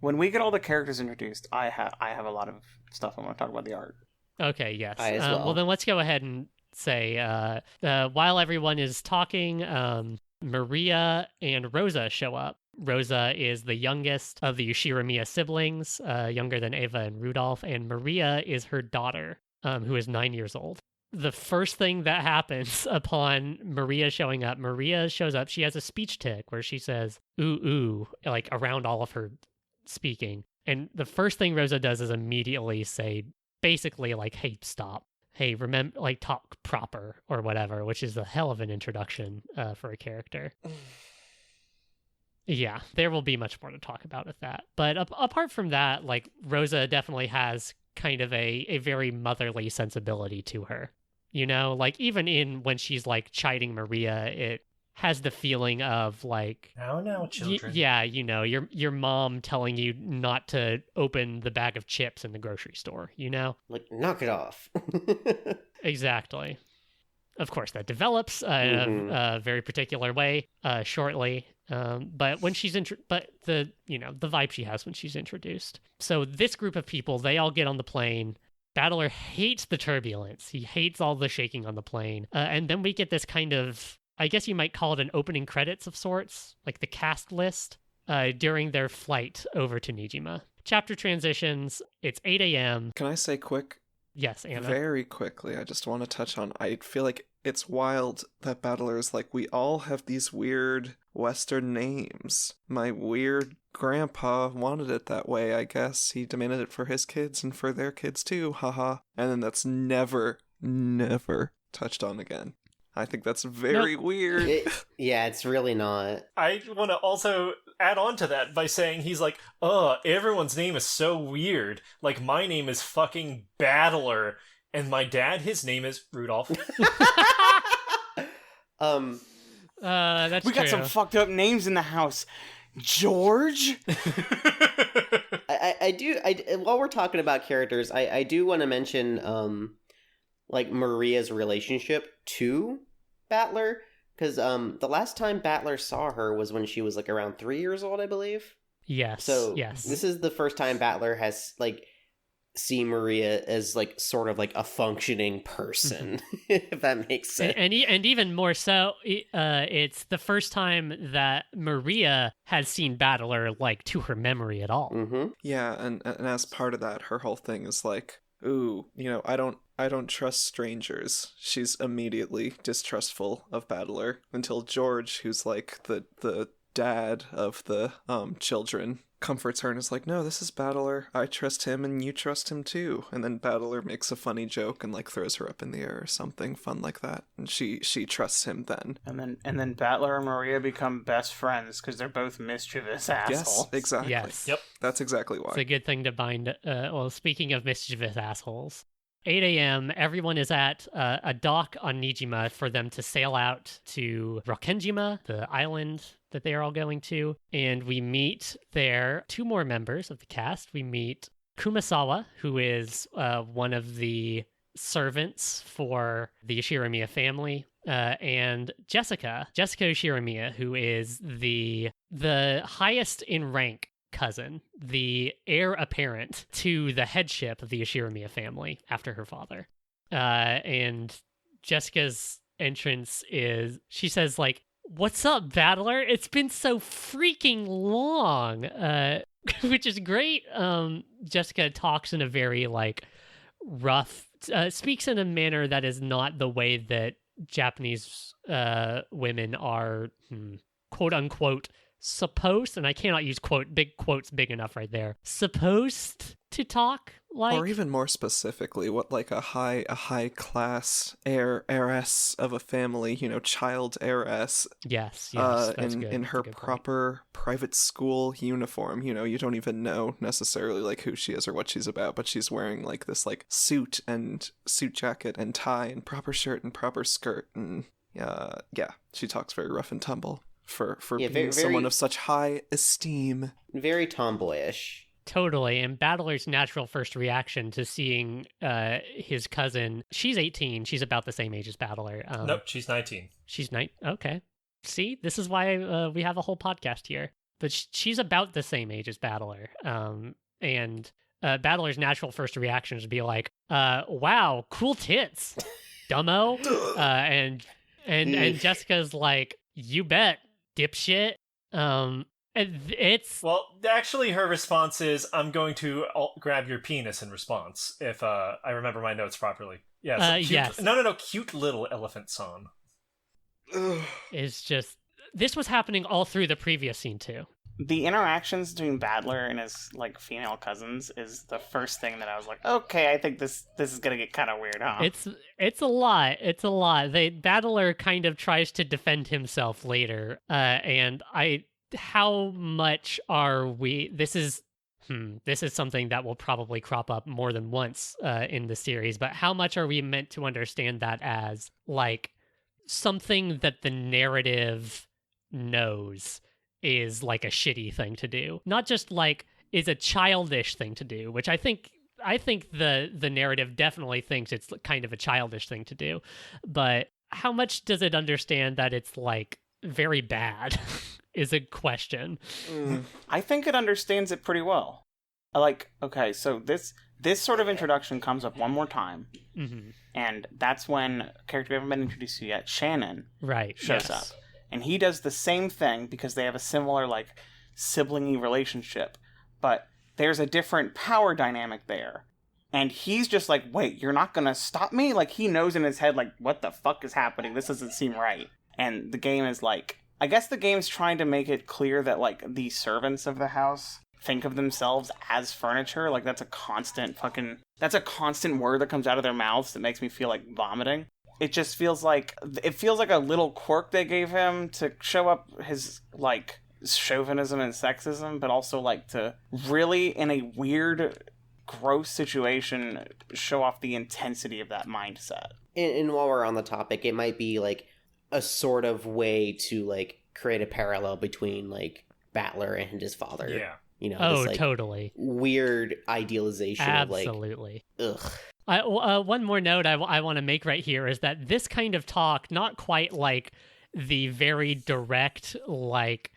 When we get all the characters introduced, I have a lot of stuff I want to talk about the art. Okay, yes. I as well. Well, then let's go ahead and say, while everyone is talking, Maria and Rosa show up. Rosa is the youngest of the Yoshiramiya siblings, younger than Eva and Rudolph, and Maria is her daughter, who is 9 years old. The first thing that happens upon Maria showing up, Maria shows up, she has a speech tick where she says, ooh, around all of her speaking. And the first thing Rosa does is immediately say, basically, hey, stop. Hey, remember, talk proper or whatever, which is a hell of an introduction for a character. Yeah, there will be much more to talk about with that. But apart from that, Rosa definitely has kind of a very motherly sensibility to her. Even when she's, chiding Maria, it has the feeling of, Now, children. your mom telling you not to open the bag of chips in the grocery store, Like, knock it off. Exactly. Of course, that develops in a very particular way shortly. But when she's the vibe she has when she's introduced. So this group of people, they all get on the plane. Battler hates the turbulence. He hates all the shaking on the plane. And then we get this kind of, I guess you might call it an opening credits of sorts, like the cast list, during their flight over to Nijima. Chapter transitions. It's 8 a.m. Can I say quick? Yes, Anna. Very quickly, I just want to touch on, I feel like it's wild that Battler's we all have these weird Western names. My weird grandpa wanted it that way, I guess. He demanded it for his kids and for their kids too, haha. And then that's never touched on again. I think that's very weird. It's really not. I want to also add on to that by saying he's everyone's name is so weird. My name is fucking Battler, and my dad, his name is Rudolph. That's We got true. some fucked up names in the house. George? I do. While we're talking about characters, I do want to mention Maria's relationship to Battler, because the last time Battler saw her was when she was around 3 years old, I believe. Yes. So yes. This is the first time Battler has seen Maria as sort of a functioning person, if that makes sense. And even more so, it's the first time that Maria has seen Battler to her memory at all. Mm-hmm. Yeah, and as part of that, her whole thing is ooh, I don't trust strangers. She's immediately distrustful of Battler until George, who's the dad of the children, comforts her and is no, this is Battler. I trust him and you trust him too. And then Battler makes a funny joke and throws her up in the air or something fun like that. And she trusts him then. And then Battler and Maria become best friends because they're both mischievous assholes. Yes, exactly. Yes. Yep. That's exactly why. It's a good thing to bind. Speaking of mischievous assholes, 8 a.m., everyone is at a dock on Nijima for them to sail out to Rokkenjima, the island that they are all going to. And we meet there two more members of the cast. We meet Kumasawa, who is one of the servants for the Yoshiramiya family, and Jessica Yoshiramiya, who is the highest in rank cousin, the heir apparent to the headship of the Yoshirimiya family after her father. And Jessica's entrance is, she says, like, "What's up, Battler? It's been so freaking long," which is great. Jessica talks in a very, like, rough, speaks in a manner that is not the way that Japanese women are, quote unquote, supposed, and I cannot use big quotes big enough right there, supposed to talk like. Or even more specifically, what like a high class heiress of a family, child heiress. Yes, that's in good. in her proper private school uniform. You don't even know necessarily like who she is or what she's about, but she's wearing like this like suit and suit jacket and tie and proper shirt and proper skirt, and she talks very rough and tumble for being someone of such high esteem. Very tomboyish. Totally, and Battler's natural first reaction to seeing his cousin, she's 18, she's about the same age as Battler. Nope, she's 19. She's 9. Okay. See, this is why we have a whole podcast here. But she's about the same age as Battler. And Battler's natural first reaction is to be like, wow, cool tits, dumbo. And Jessica's like, you bet, dipshit. It's actually her response is, "I'm going to grab your penis" in response, if I remember my notes properly. Yes. Yes. No, cute little elephant son. It's just, this was happening all through the previous scene too. The interactions between Battler and his like female cousins is the first thing that I was like, okay, I think this is gonna get kind of weird, huh? It's a lot. It's a lot. Battler kind of tries to defend himself later, and how much are we? This is something that will probably crop up more than once in the series, but how much are we meant to understand that as like something that the narrative knows is like a shitty thing to do, not just like is a childish thing to do, which I think the narrative definitely thinks it's kind of a childish thing to do, but how much does it understand that it's like very bad is a question. I think it understands it pretty well. Okay, so this sort of introduction comes up one more time, and that's when a character we haven't been introduced to yet, Shannon, shows up. And he does the same thing because they have a similar, like, sibling-y relationship, but there's a different power dynamic there. And he's just like, wait, you're not gonna stop me? Like, he knows in his head, like, what the fuck is happening? This doesn't seem right. And the game is like, I guess the game's trying to make it clear that, like, the servants of the house think of themselves as furniture. Like, that's a constant word that comes out of their mouths that makes me feel like vomiting. It just feels like a little quirk they gave him to show up his, like, chauvinism and sexism, but also, like, to really, in a weird, gross situation, show off the intensity of that mindset. And while we're on the topic, it might be, like, a sort of way to, like, create a parallel between, like, Battler and his father. Yeah. This, like, totally. Weird idealization Absolutely. of, like, ugh. One more note I want to make right here is that this kind of talk, not quite like the very direct, like,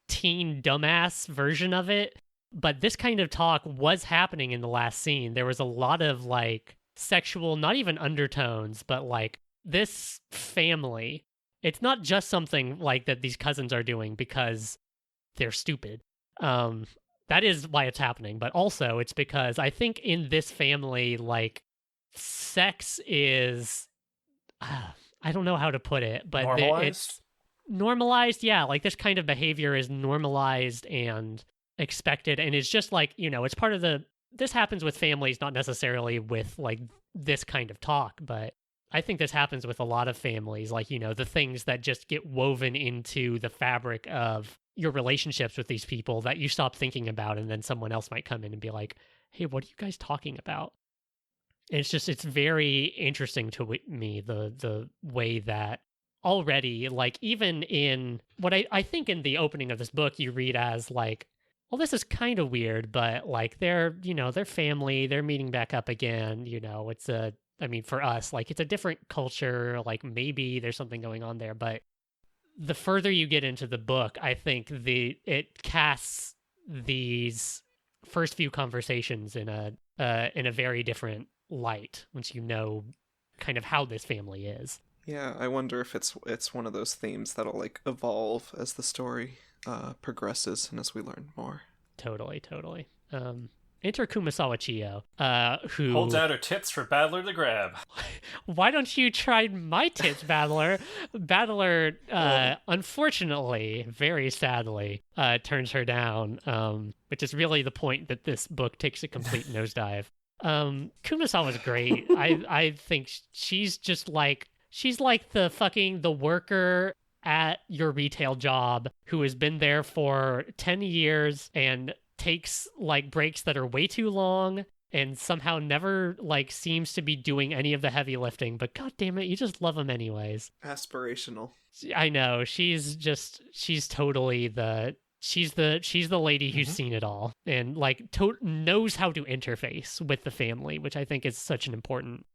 teen dumbass version of it, but this kind of talk was happening in the last scene. There was a lot of, like, sexual, not even undertones, but, like, this family, it's not just something like that these cousins are doing because they're stupid. That is why it's happening, but also it's because I think in this family, like, sex is, I don't know how to put it, but it's normalized. Yeah, like, this kind of behavior is normalized and expected, and it's just like, it's part of this happens with families, not necessarily with, like, this kind of talk, but I think this happens with a lot of families, like, the things that just get woven into the fabric of your relationships with these people that you stop thinking about, and then someone else might come in and be like, hey, what are you guys talking about? And it's very interesting to me, the way that already, like, even in what I think in the opening of this book, you read as like, well, this is kind of weird, but, like, they're family, they're meeting back up again, for us, like, it's a different culture, like, maybe there's something going on there, but the further you get into the book, I think it casts these first few conversations in a very different light once you know kind of how this family is. Yeah, I wonder if it's one of those themes that'll like evolve as the story progresses and as we learn more. Totally. Enter Kumasawa Chiyo, who holds out her tits for Battler to grab. Why don't you try my tits, Battler? Battler, unfortunately, very sadly, turns her down, which is really the point that this book takes a complete nosedive. Kumasawa's great. I think she's like the worker at your retail job who has been there for 10 years and takes like breaks that are way too long and somehow never like seems to be doing any of the heavy lifting, but god damn it, you just love them anyways. Aspirational. I know, she's totally the lady who's seen it all and like knows how to interface with the family, which I think is such an important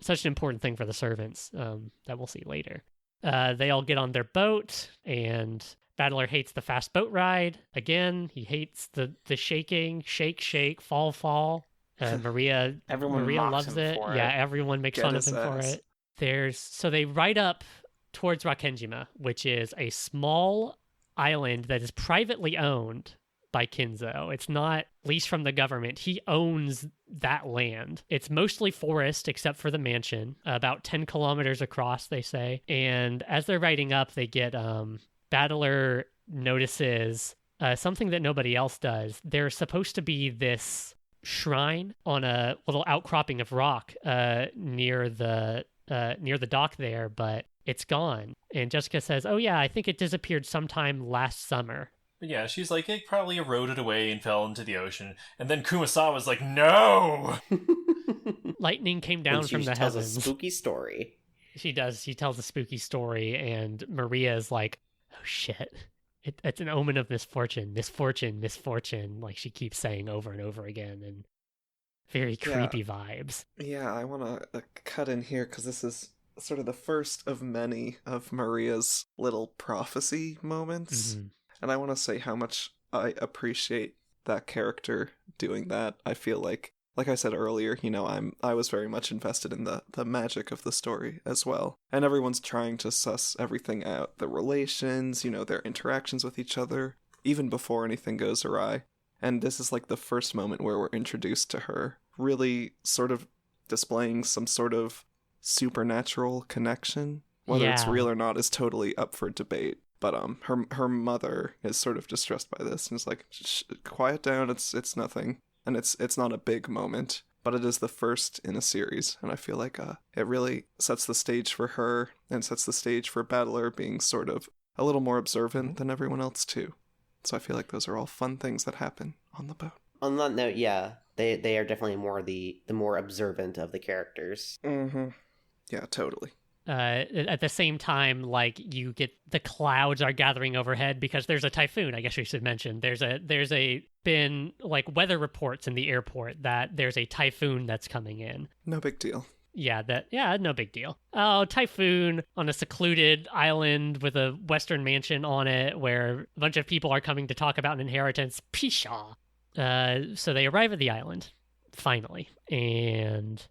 thing for the servants that we'll see later. They all get on their boat, and Battler hates the fast boat ride. Again, he hates the shaking, shake, fall. Maria loves it. Yeah, everyone makes fun of him for it. So they ride up towards Rokkenjima, which is a small island that is privately owned by Kinzo. It's not leased from the government. He owns that land. It's mostly forest except for the mansion, about 10 kilometers across, they say. And as they're riding up, they get Battler notices something that nobody else does. There's supposed to be this shrine on a little outcropping of rock near the dock there, but it's gone. And Jessica says, oh yeah, I think it disappeared sometime last summer. Yeah, she's like, it probably eroded away and fell into the ocean. And then Kumasawa's like, no! Lightning came down from the heavens. She tells a spooky story. She does. She tells a spooky story, and Maria is like, oh shit. It's an omen of misfortune. Like she keeps saying over and over again, and very creepy vibes. Yeah, I want to cut in here because this is sort of the first of many of Maria's little prophecy moments. Mm-hmm. And I want to say how much I appreciate that character doing that. I feel like I said earlier, I was very much invested in the magic of the story as well. And everyone's trying to suss everything out. The relations, their interactions with each other, even before anything goes awry. And this is like the first moment where we're introduced to her, really sort of displaying some sort of supernatural connection. Whether it's real or not is totally up for debate. But her mother is sort of distressed by this and is like, quiet down, it's nothing. And it's not a big moment, but it is the first in a series. And I feel like it really sets the stage for her and sets the stage for Battler being sort of a little more observant than everyone else too. So I feel like those are all fun things that happen on the boat. On that note, yeah, they are definitely more the more observant of the characters. Mm-hmm. Yeah, totally. At the same time, like, you get the clouds are gathering overhead because there's a typhoon. I guess we should mention there's been like weather reports in the airport that there's a typhoon that's coming in. No big deal. Yeah, no big deal. Oh, typhoon on a secluded island with a western mansion on it where a bunch of people are coming to talk about an inheritance. Pshaw. So they arrive at the island, finally, and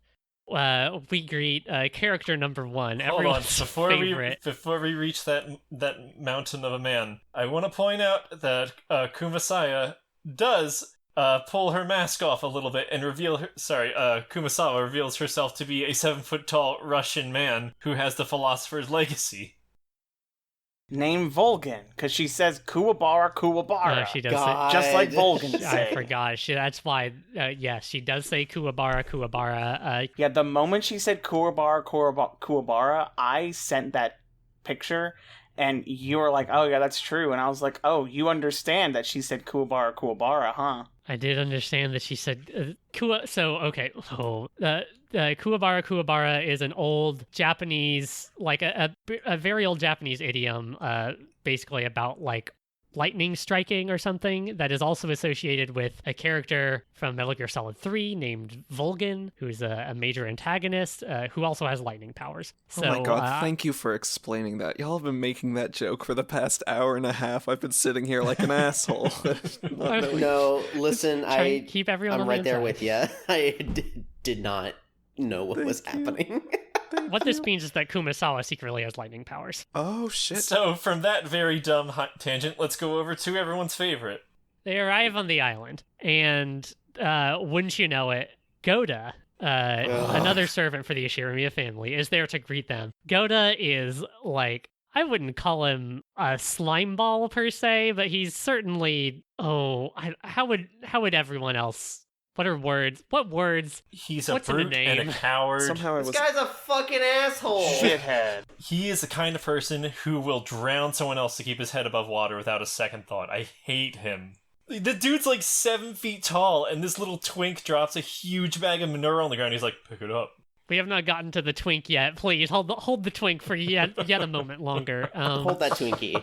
we greet character number one. Hold on, before we reach that mountain of a man, I want to point out that Kumasawa does pull her mask off a little bit and Kumasawa reveals herself to be a 7-foot-tall Russian man who has the philosopher's legacy. Named Volgan, because she says Kuwabara. No, she does say, just like Volgan say. I forgot. That's why. She does say Kuwabara. Yeah, the moment she said Kuwabara, I sent that picture, and you were like, "Oh yeah, that's true," and I was like, "Oh, you understand that she said Kuwabara, huh?" I did understand that she said Kuwabara is an old Japanese, like a very old Japanese idiom, basically about like lightning striking or something that is also associated with a character from Metal Gear Solid 3 named Vulcan, who's a major antagonist who also has lightning powers. So, oh my god, thank you for explaining that. Y'all have been making that joke for the past hour and a half. I've been sitting here like an asshole. No, listen, keep everyone I'm on right the there inside. with you. I did not know what was happening. What this means is that Kumasawa secretly has lightning powers. Oh, shit. So, from that very dumb tangent, let's go over to everyone's favorite. They arrive on the island, and wouldn't you know it, Goda, another servant for the Ishiramiya family, is there to greet them. Goda is like, I wouldn't call him a slime ball per se, but he's certainly, how would everyone else... What words? He's a What's in a brute and name? a coward. Somehow This guy's a fucking asshole. Shithead. He is the kind of person who will drown someone else to keep his head above water without a second thought. I hate him. The dude's like 7 feet tall, and this little twink drops a huge bag of manure on the ground. He's like, pick it up. We have not gotten to the twink yet. Please hold the twink for yet a moment longer. Hold that Twinkie.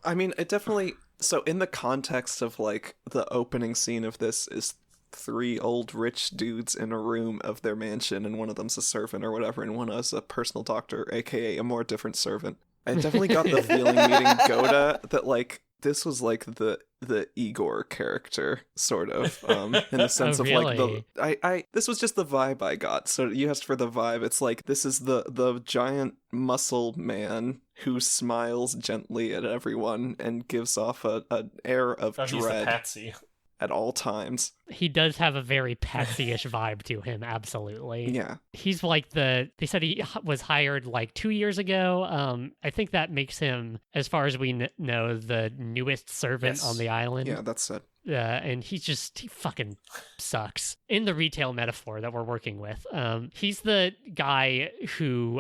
I mean, it definitely... So in the context of, like, the opening scene of this is 3 old rich dudes in a room of their mansion, and one of them's a servant or whatever, and one is a personal doctor, aka a more different servant. I definitely got the feeling meeting Goda that, like, this was like the Igor character, sort of, in the sense of really? like this was just the vibe I got. So you asked for the vibe. It's like this is the giant muscle man who smiles gently at everyone and gives off an air of Oh, he's the dread patsy. at all times. He does have a very patsy-ish vibe to him, absolutely. Yeah. He's like they said he was hired like 2 years ago. I think that makes him, as far as we know, the newest servant Yes. on the island. Yeah, that's it. And he fucking sucks. In the retail metaphor that we're working with, he's the guy who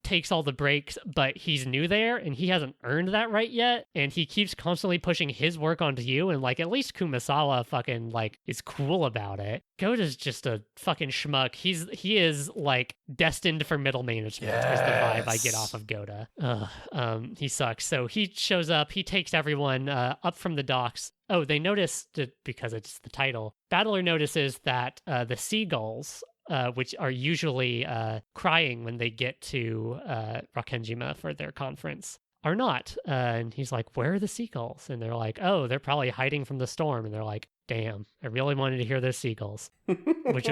takes all the breaks, but he's new there and he hasn't earned that right yet, and he keeps constantly pushing his work onto you, and like at least Kumasawa fucking like is cool about it. Goda's just a fucking schmuck. He is like destined for middle management is the vibe I get off of Goda. He sucks. So he shows up, he takes everyone up from the docks. Oh, they noticed, because it's the title, Battler notices that the seagulls, which are usually crying when they get to Rokkenjima for their conference, are not. And he's like, where are the seagulls? And they're like, oh, they're probably hiding from the storm. And they're like, damn, I really wanted to hear those seagulls, which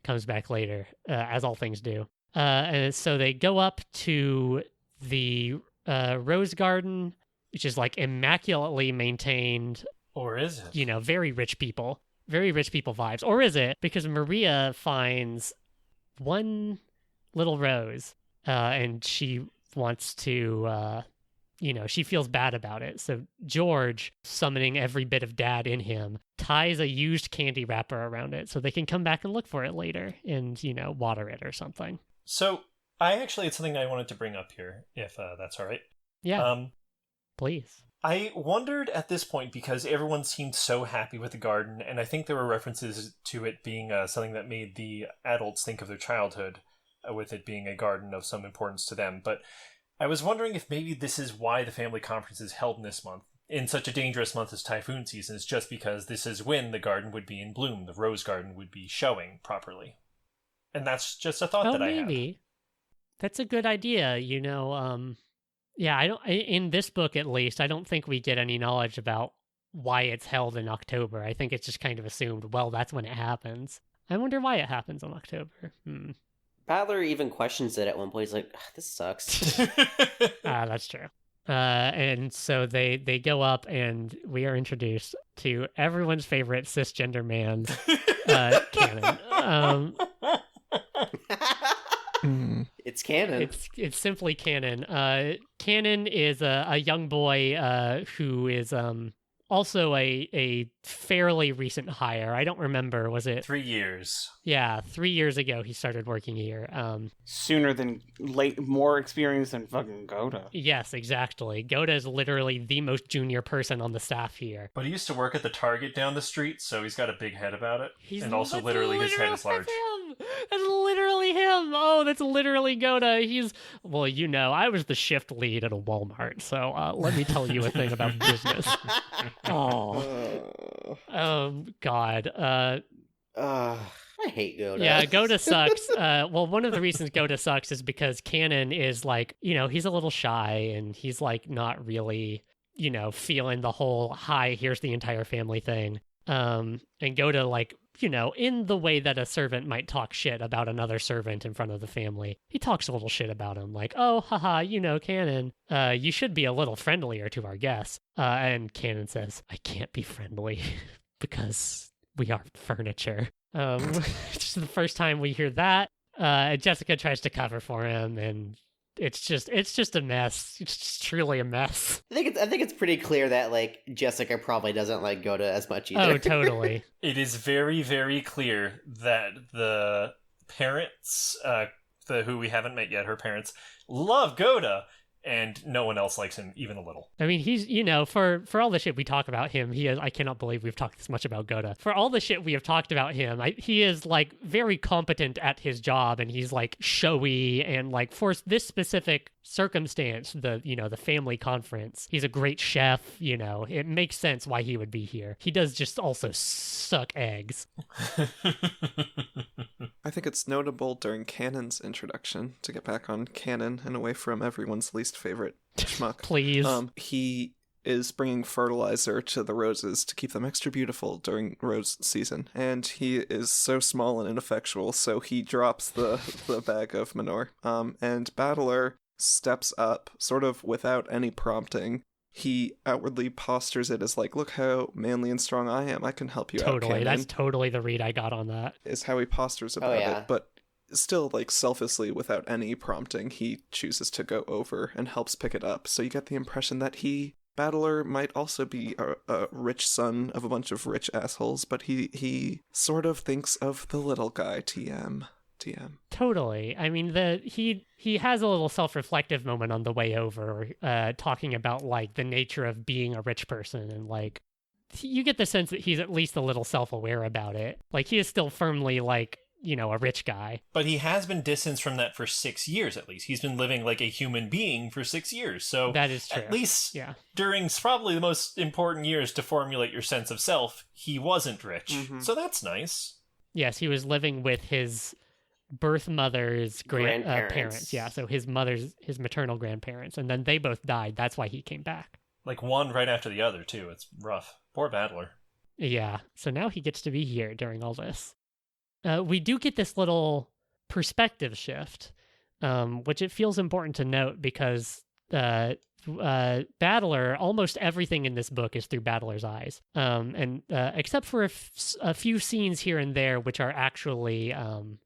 comes back later, as all things do. And so they go up to the rose garden, which is like immaculately maintained. Or is it? Very rich people vibes. Or is it? Because Maria finds one little rose, and she wants to, she feels bad about it. So George, summoning every bit of dad in him, ties a used candy wrapper around it so they can come back and look for it later and, water it or something. So, I actually had something I wanted to bring up here, if that's all right. Yeah, please. I wondered at this point, because everyone seemed so happy with the garden, and I think there were references to it being something that made the adults think of their childhood, with it being a garden of some importance to them. But I was wondering if maybe this is why the family conference is held in this month, in such a dangerous month as typhoon season, is just because this is when the garden would be in bloom, the rose garden would be showing properly. And that's just a thought that I have. Maybe. That's a good idea, Yeah, in this book at least, I don't think we get any knowledge about why it's held in October. I think it's just kind of assumed, well, that's when it happens. I wonder why it happens in October. Battler even questions it at one point. He's like, this sucks. That's true. And so they go up, and we are introduced to everyone's favorite cisgender man, Canon. It's canon. It's simply Canon. Canon is a young boy who is also a fairly recent hire. I don't remember. Was it 3 years? Yeah, 3 years ago he started working here. Sooner than late, more experience than fucking Goda. Yes, exactly. Goda is literally the most junior person on the staff here. But he used to work at the Target down the street, so he's got a big head about it. And also literally his head is large. Him. That's literally him. Oh, no, that's literally Goda. Well, I was the shift lead at a Walmart, so let me tell you a thing about business. God. I hate Goda. Yeah, Goda sucks. Well, one of the reasons Goda sucks is because Canon is like, he's a little shy and he's like not really, feeling the whole, hi, here's the entire family thing. And Goda, like, in the way that a servant might talk shit about another servant in front of the family, he talks a little shit about him, like, oh, haha, Canon, you should be a little friendlier to our guests. And Canon says, I can't be friendly because we are furniture. It's the first time we hear that. Jessica tries to cover for him, and it's just a mess. It's just truly a mess. I think it's pretty clear that like Jessica probably doesn't like Goda as much either. Oh, totally. It is very, very clear that the parents, who we haven't met yet, her parents, love Goda, and no one else likes him even a little. I mean, he's, for all the shit we talk about him, I cannot believe we've talked this much about Goda. For all the shit we have talked about him, he is, like, very competent at his job, and he's, like, showy, and, like, for this specific circumstance, the family conference, he's a great chef, it makes sense why he would be here. He does just also suck eggs. I think it's notable during Canon's introduction, to get back on Canon and away from everyone's least favorite schmuck. Please. He is bringing fertilizer to the roses to keep them extra beautiful during rose season, and he is so small and ineffectual, so he drops the bag of manure. And Battler steps up, sort of without any prompting. He outwardly postures it as like, look how manly and strong I am. I can help you out, Totally, that's totally the read I got on that. Is how he postures about it, but still, like, selflessly, without any prompting, he chooses to go over and helps pick it up. So you get the impression that Battler might also be a rich son of a bunch of rich assholes, but he sort of thinks of the little guy, TM. Totally. I mean, he has a little self-reflective moment on the way over, talking about, like, the nature of being a rich person, and, like, you get the sense that he's at least a little self-aware about it. Like, he is still firmly, like, a rich guy. But he has been distanced from that for 6 years, at least. He's been living like a human being for 6 years. So that is true. At least yeah. During probably the most important years to formulate your sense of self, he wasn't rich. Mm-hmm. So that's nice. Yes, he was living with his birth mother's parents. Yeah, so his maternal grandparents. And then they both died. That's why he came back. Like one right after the other, too. It's rough. Poor Battler. Yeah, so now he gets to be here during all this. We do get this little perspective shift, which it feels important to note because Battler, almost everything in this book is through Battler's eyes, and except for a few scenes here and there, which are actually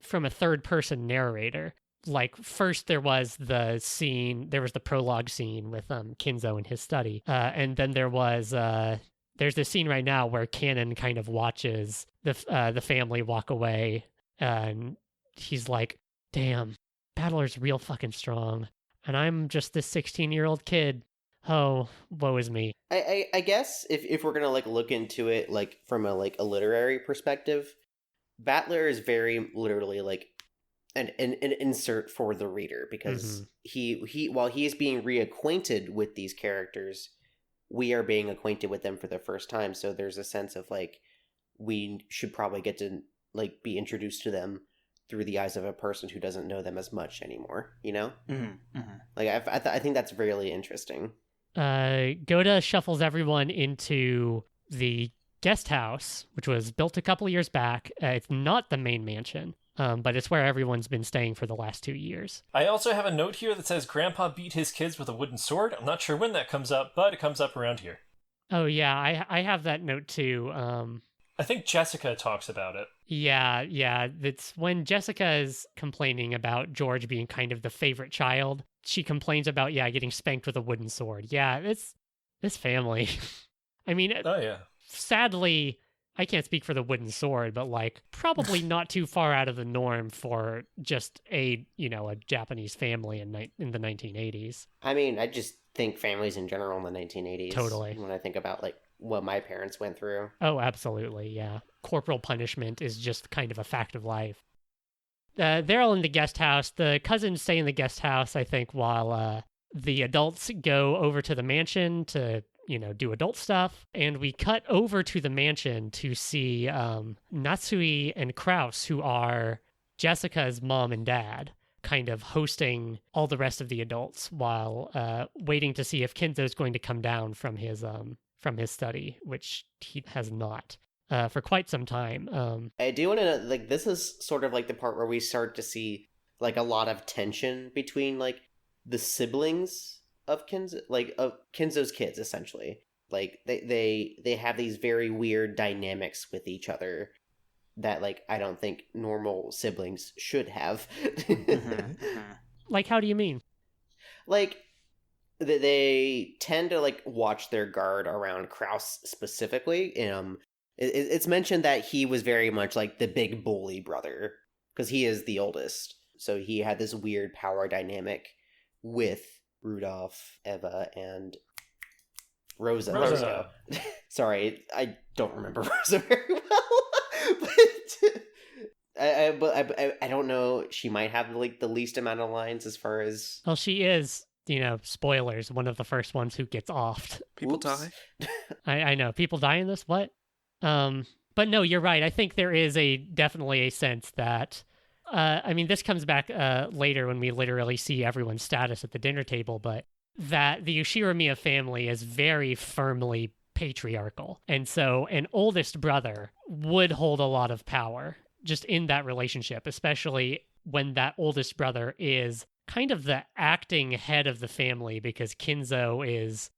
from a third-person narrator. Like, first there was the prologue scene with Kinzo in his study, and then there's this scene right now where Canon kind of watches the family walk away, and he's like, damn, Battler's real fucking strong, and I'm just this 16-year-old kid. Oh, woe is me. I guess if we're gonna like look into it like from a literary perspective, Battler is very literally like an insert for the reader, because he while he is being reacquainted with these characters, we are being acquainted with them for the first time. So there's a sense of like, we should probably get to like be introduced to them through the eyes of a person who doesn't know them as much anymore, Mm-hmm. Mm-hmm. Like, I think that's really interesting. Goda shuffles everyone into the guest house, which was built a couple years back. It's not the main mansion, but it's where everyone's been staying for the last 2 years. I also have a note here that says Grandpa beat his kids with a wooden sword. I'm not sure when that comes up, but it comes up around here. Oh, yeah, I have that note too. I think Jessica talks about it. Yeah, it's when Jessica is complaining about George being kind of the favorite child. She complains about, getting spanked with a wooden sword. Yeah, it's this family. I mean, oh yeah. Sadly, I can't speak for the wooden sword, but like probably not too far out of the norm for just a Japanese family in the 1980s. I mean, I just think families in general in the 1980s. Totally. When I think about like what my parents went through. Oh, absolutely, yeah. Corporal punishment is just kind of a fact of life. they're all in the guest house. The cousins stay in the guest house, I think, while the adults go over to the mansion to, do adult stuff. And we cut over to the mansion to see Natsui and Kraus, who are Jessica's mom and dad, kind of hosting all the rest of the adults while waiting to see if Kinzo's going to come down from his study, which he has not for quite some time. I do want to, this is sort of the part where we start to see, a lot of tension between, the siblings of Kinzo, of Kinzo's kids, essentially. They have these very weird dynamics with each other that, I don't think normal siblings should have. How do you mean? They tend to, watch their guard around Kraus specifically. It's mentioned that he was very much, the big bully brother, because he is the oldest. So he had this weird power dynamic with Rudolf, Eva, and Rosa. Sorry, I don't remember Rosa very well. But I don't know. She might have the least amount of lines as far as. Well, she is, spoilers, one of the first ones who gets offed. People die. I know people die in this. What? But no, you're right. I think there is definitely a sense that. This comes back later when we literally see everyone's status at the dinner table, but that the Yoshiramiya family is very firmly patriarchal. And so an oldest brother would hold a lot of power just in that relationship, especially when that oldest brother is kind of the acting head of the family, because Kinzo is,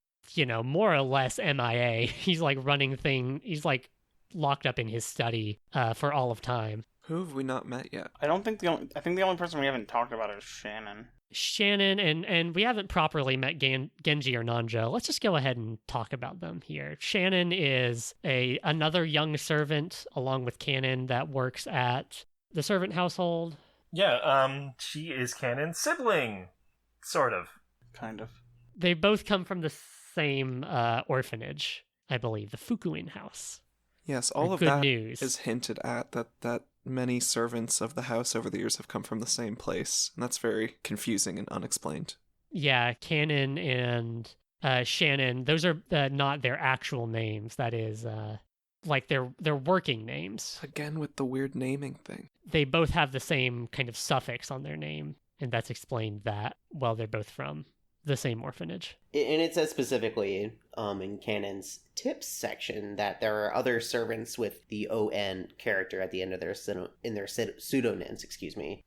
more or less MIA. He's running he's locked up in his study for all of time. Who have we not met yet? I think the only person we haven't talked about is Shannon. And we haven't properly met Genji or Nanjo. Let's just go ahead and talk about them here. Shannon is another young servant along with Cannon that works at the servant household. Yeah, she is Cannon's sibling, sort of. Kind of. They both come from the same orphanage, I believe, the Fukuin house. Yes, all of good that news. is hinted at, that many servants of the house over the years have come from the same place, and that's very confusing and unexplained. Yeah, Cannon and Shannon, those are not their actual names. That is, their working names. Again with the weird naming thing. They both have the same kind of suffix on their name, and that's explained that, they're both from the same orphanage. And it says specifically in Cannon's tips section that there are other servants with the ON character at the end of their pseudonyms,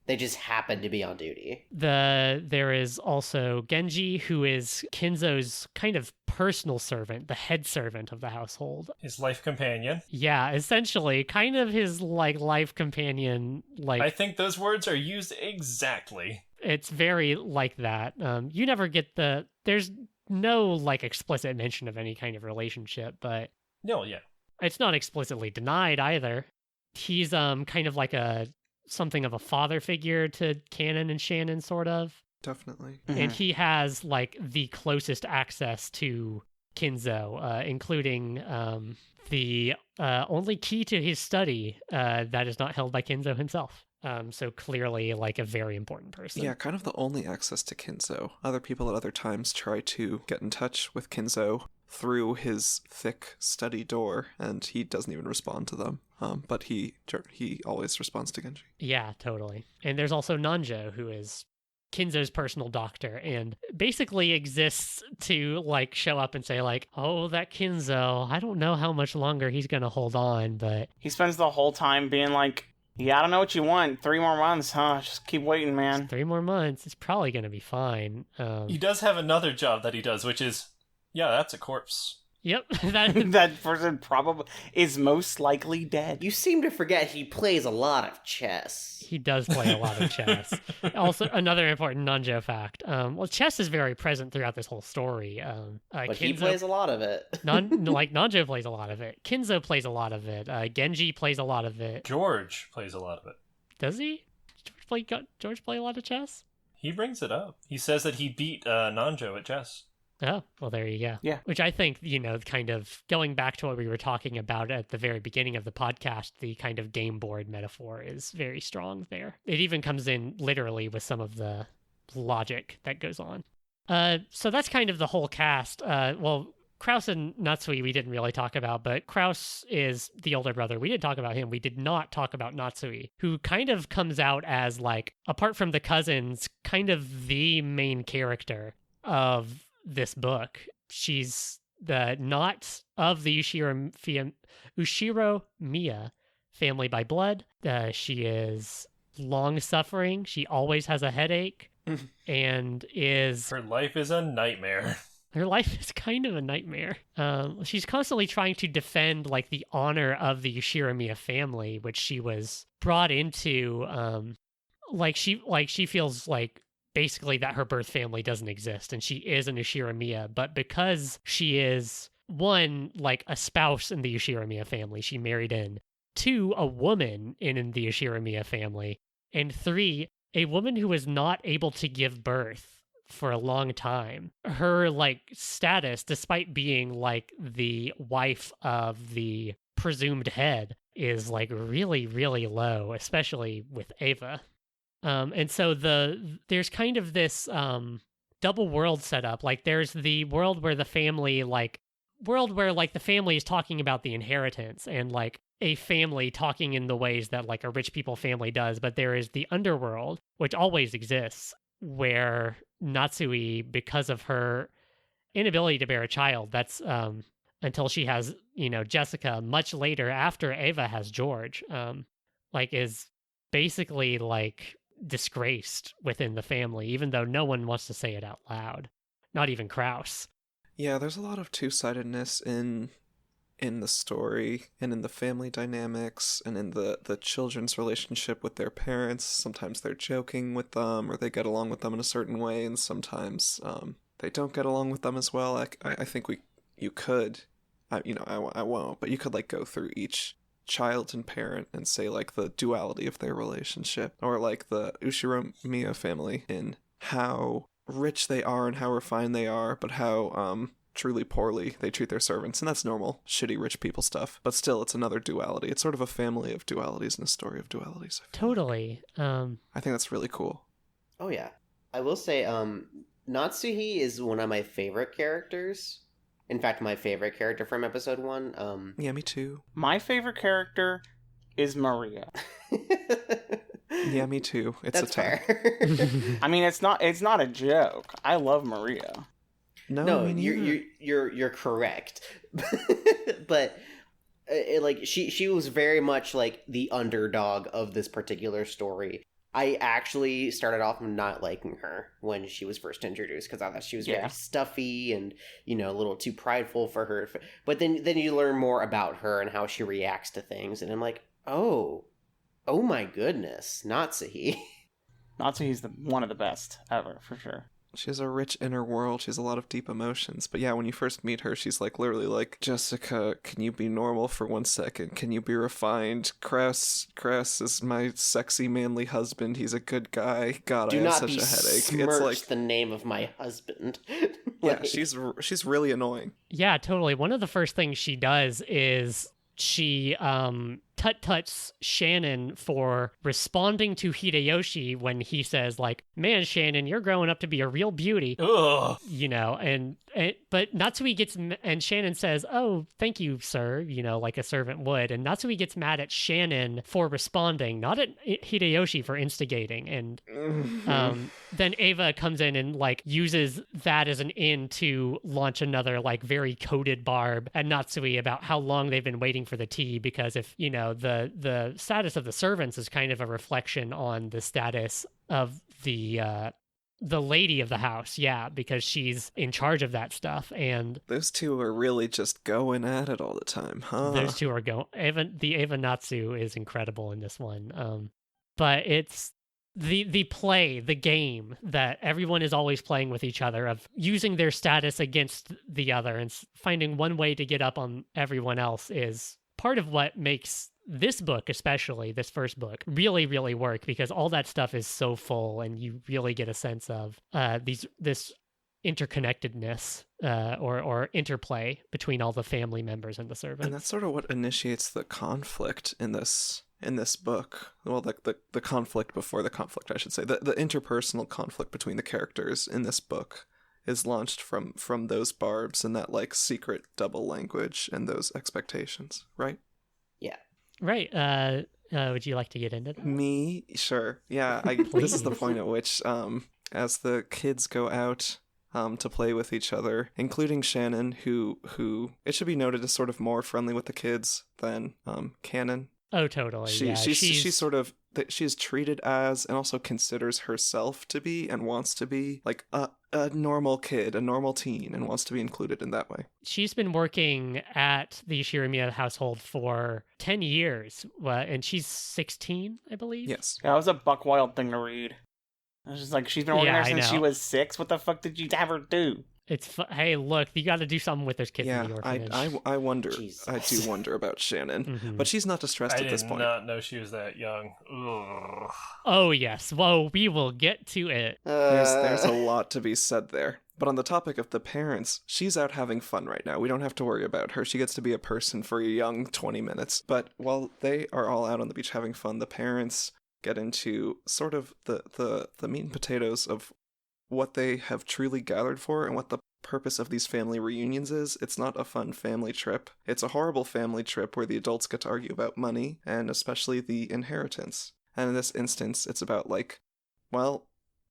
They just happen to be on duty. There is also Genji, who is Kinzo's kind of personal servant, the head servant of the household. His life companion. Yeah, essentially, kind of his life companion. I think those words are used exactly. It's very like that. You never get there's no explicit mention of any kind of relationship, but no, yeah, it's not explicitly denied either. He's kind of something of a father figure to Cannon and Shannon, sort of. Definitely. Mm-hmm. And he has the closest access to Kinzo, including the only key to his study that is not held by Kinzo himself. So clearly, a very important person. Yeah, kind of the only access to Kinzo. Other people at other times try to get in touch with Kinzo through his thick study door, and he doesn't even respond to them. But he always responds to Genji. Yeah, totally. And there's also Nanjo, who is Kinzo's personal doctor, and basically exists to show up and say oh, that Kinzo, I don't know how much longer he's gonna hold on, but he spends the whole time being yeah, I don't know what you want. 3 more months, huh? Just keep waiting, man. 3 more months. It's probably going to be fine. He does have another job that he does, which is, yeah, that's a corpse. Yep. That person probably is most likely dead. You seem to forget he plays a lot of chess. He does play a lot of chess. Also, another important Nanjo fact. Chess is very present throughout this whole story. But Kinzo, he plays a lot of it. Nanjo plays a lot of it. Kinzo plays a lot of it. Genji plays a lot of it. George plays a lot of it. Does he? George play a lot of chess? He brings it up. He says that he beat Nanjo at chess. Oh, well, there you go. Yeah. Which I think, kind of going back to what we were talking about at the very beginning of the podcast, the kind of game board metaphor is very strong there. It even comes in literally with some of the logic that goes on. So that's kind of the whole cast. Kraus and Natsui we didn't really talk about, but Kraus is the older brother. We did talk about him. We did not talk about Natsui, who kind of comes out as, like, apart from the cousins, kind of the main character of this book. She's not of the Ushiro Miya family by blood. She is long-suffering. She always has a headache, and is... Her life is a nightmare. Her life is kind of a nightmare. She's constantly trying to defend, like, the honor of the Ushiro family, which she was brought into. She feels like basically that her birth family doesn't exist, and she is an Ushiro, but because she is, one, like, a spouse in the Ushiro family, she married in. Two, a woman in the Ushiro family. And three, a woman who was not able to give birth for a long time. Her, like, status, despite being, like, the wife of the presumed head, is, like, really, really low, especially with Eva. And so there's kind of this double world set up. Like, there's the world where the family, the family is talking about the inheritance and, like, a family talking in the ways that, like, a rich people family does. But there is the underworld, which always exists, where Natsui, because of her inability to bear a child, that's until she has, Jessica, much later after Ava has George, is basically, like, disgraced within the family, even though no one wants to say it out loud, not even Kraus. Yeah, there's a lot of two-sidedness in the story and in the family dynamics and in the children's relationship with their parents. Sometimes they're joking with them or they get along with them in a certain way, and sometimes they don't get along with them as well. I think you could, I won't, but you could, like, go through each child and parent and say, like, the duality of their relationship, or, like, the Ushiro family in how rich they are and how refined they are, but how truly poorly they treat their servants. And that's normal shitty rich people stuff, but still, it's another duality. It's sort of a family of dualities and a story of dualities. Totally. I think that's really cool. Oh yeah, I will say Natsuhi is one of my favorite characters. In fact, my favorite character from episode 1. Yeah, me too. My favorite character is Maria. Yeah, me too. It's That's a tie. fair. I mean, it's not a joke. I love Maria. No, me neither. you're correct. But she was very much like the underdog of this particular story. I actually started off not liking her when she was first introduced because I thought she was very stuffy and, a little too prideful for her. But then you learn more about her and how she reacts to things, and I'm like, oh my goodness, Natsuhi. Natsuhi's one of the best ever, for sure. She has a rich inner world. She has a lot of deep emotions. But yeah, when you first meet her, she's like literally like, Jessica, can you be normal for 1 second? Can you be refined? Kraus is my sexy, manly husband. He's a good guy. God, I have such a headache. It's like the name of my husband. Yeah, she's really annoying. Yeah, totally. One of the first things she does is she tut-tuts Shannon for responding to Hideyoshi when he says, like, man, Shannon, you're growing up to be a real beauty. Ugh. But Natsui gets, and Shannon says, oh, thank you, sir, like a servant would. And Natsui gets mad at Shannon for responding, not at Hideyoshi for instigating. And then Ava comes in and, like, uses that as an in to launch another, like, very coded barb at Natsui about how long they've been waiting for the tea, because if, the status of the servants is kind of a reflection on the status of the lady of the house, because she's in charge of that stuff. And those two are really just going at it all the time, huh? Those two are going. The Ava Natsu is incredible in this one. But it's the game that everyone is always playing with each other, of using their status against the other and finding one way to get up on everyone else, is part of what makes this book, especially this first book, really, really work, because all that stuff is so full and you really get a sense of this interconnectedness or interplay between all the family members and the servants. And that's sort of what initiates the conflict in this book. Well, the conflict before the conflict, I should say. The interpersonal conflict between the characters in this book is launched from those barbs and that like secret double language and those expectations, right? Yeah. Right. Would you like to get into that? Me? Sure. Yeah, this is the point at which, as the kids go out to play with each other, including Shannon, who it should be noted is sort of more friendly with the kids than Canon. Oh, totally. She's sort of, she's treated as and also considers herself to be and wants to be like a normal kid, a normal teen, and wants to be included in that way. She's been working at the Shirimiya household for 10 years, and she's 16, I believe. Yes. That was a buck wild thing to read. I was just like, she's been working there since she know. was 6. What the fuck did you have her do? Hey, look, you got to do something with those kids in the orphanage. I wonder. Jesus. I do wonder about Shannon, but she's not distressed at this point. I did not know she was that young. Ugh. Oh, yes. Well, we will get to it. There's a lot to be said there. But on the topic of the parents, she's out having fun right now. We don't have to worry about her. She gets to be a person for a young 20 minutes. But while they are all out on the beach having fun, the parents get into sort of the meat and potatoes of what they have truly gathered for and what the purpose of these family reunions is. It's not a fun family trip. It's a horrible family trip where the adults get to argue about money and especially the inheritance. And in this instance, it's about like, well,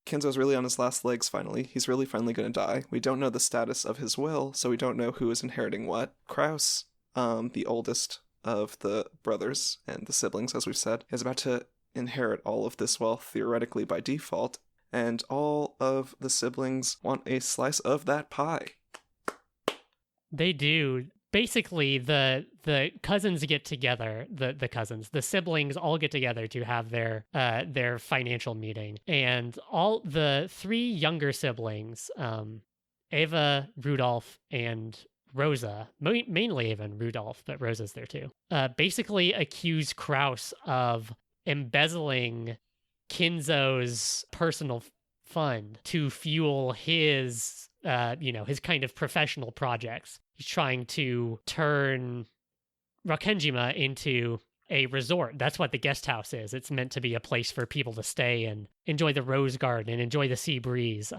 Kinzo's really on his last legs finally. He's really finally going to die. We don't know the status of his will, so we don't know who is inheriting what. Kraus, the oldest of the brothers and the siblings, as we've said, is about to inherit all of this wealth theoretically by default, and all of the siblings want a slice of that pie. They do. Basically, the cousins get together, the siblings all get together to have their financial meeting. And all the 3 younger siblings, Ava, Rudolf, and Rosa, mainly Ava and Rudolf, but Rosa's there too, basically accuse Kraus of embezzling Kinzo's personal fund to fuel his kind of professional projects. He's trying to turn Rokkenjima into a resort. That's what the guest house is. It's meant to be a place for people to stay and enjoy the rose garden and enjoy the sea breeze.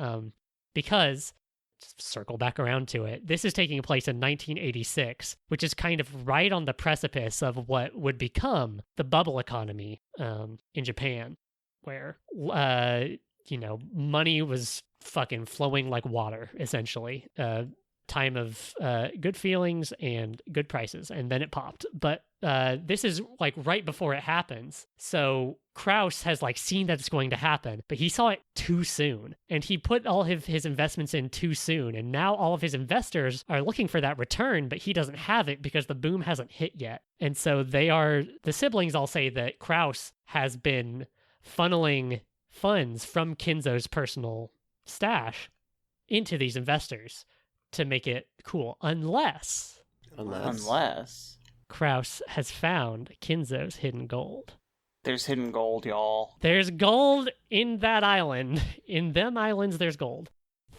Because, just circle back around to it, this is taking place in 1986, which is kind of right on the precipice of what would become the bubble economy in Japan, where, money was fucking flowing like water, essentially. Time of good feelings and good prices, and then it popped. But this is like right before it happens. So Kraus has like seen that it's going to happen, but he saw it too soon, and he put all of his investments in too soon, and now all of his investors are looking for that return, but he doesn't have it because the boom hasn't hit yet. And so the siblings all say that Kraus has been funneling funds from Kinzo's personal stash into these investors to make it cool, unless Kraus has found Kinzo's hidden gold. There's hidden gold, y'all. There's gold in that island. In them islands, there's gold.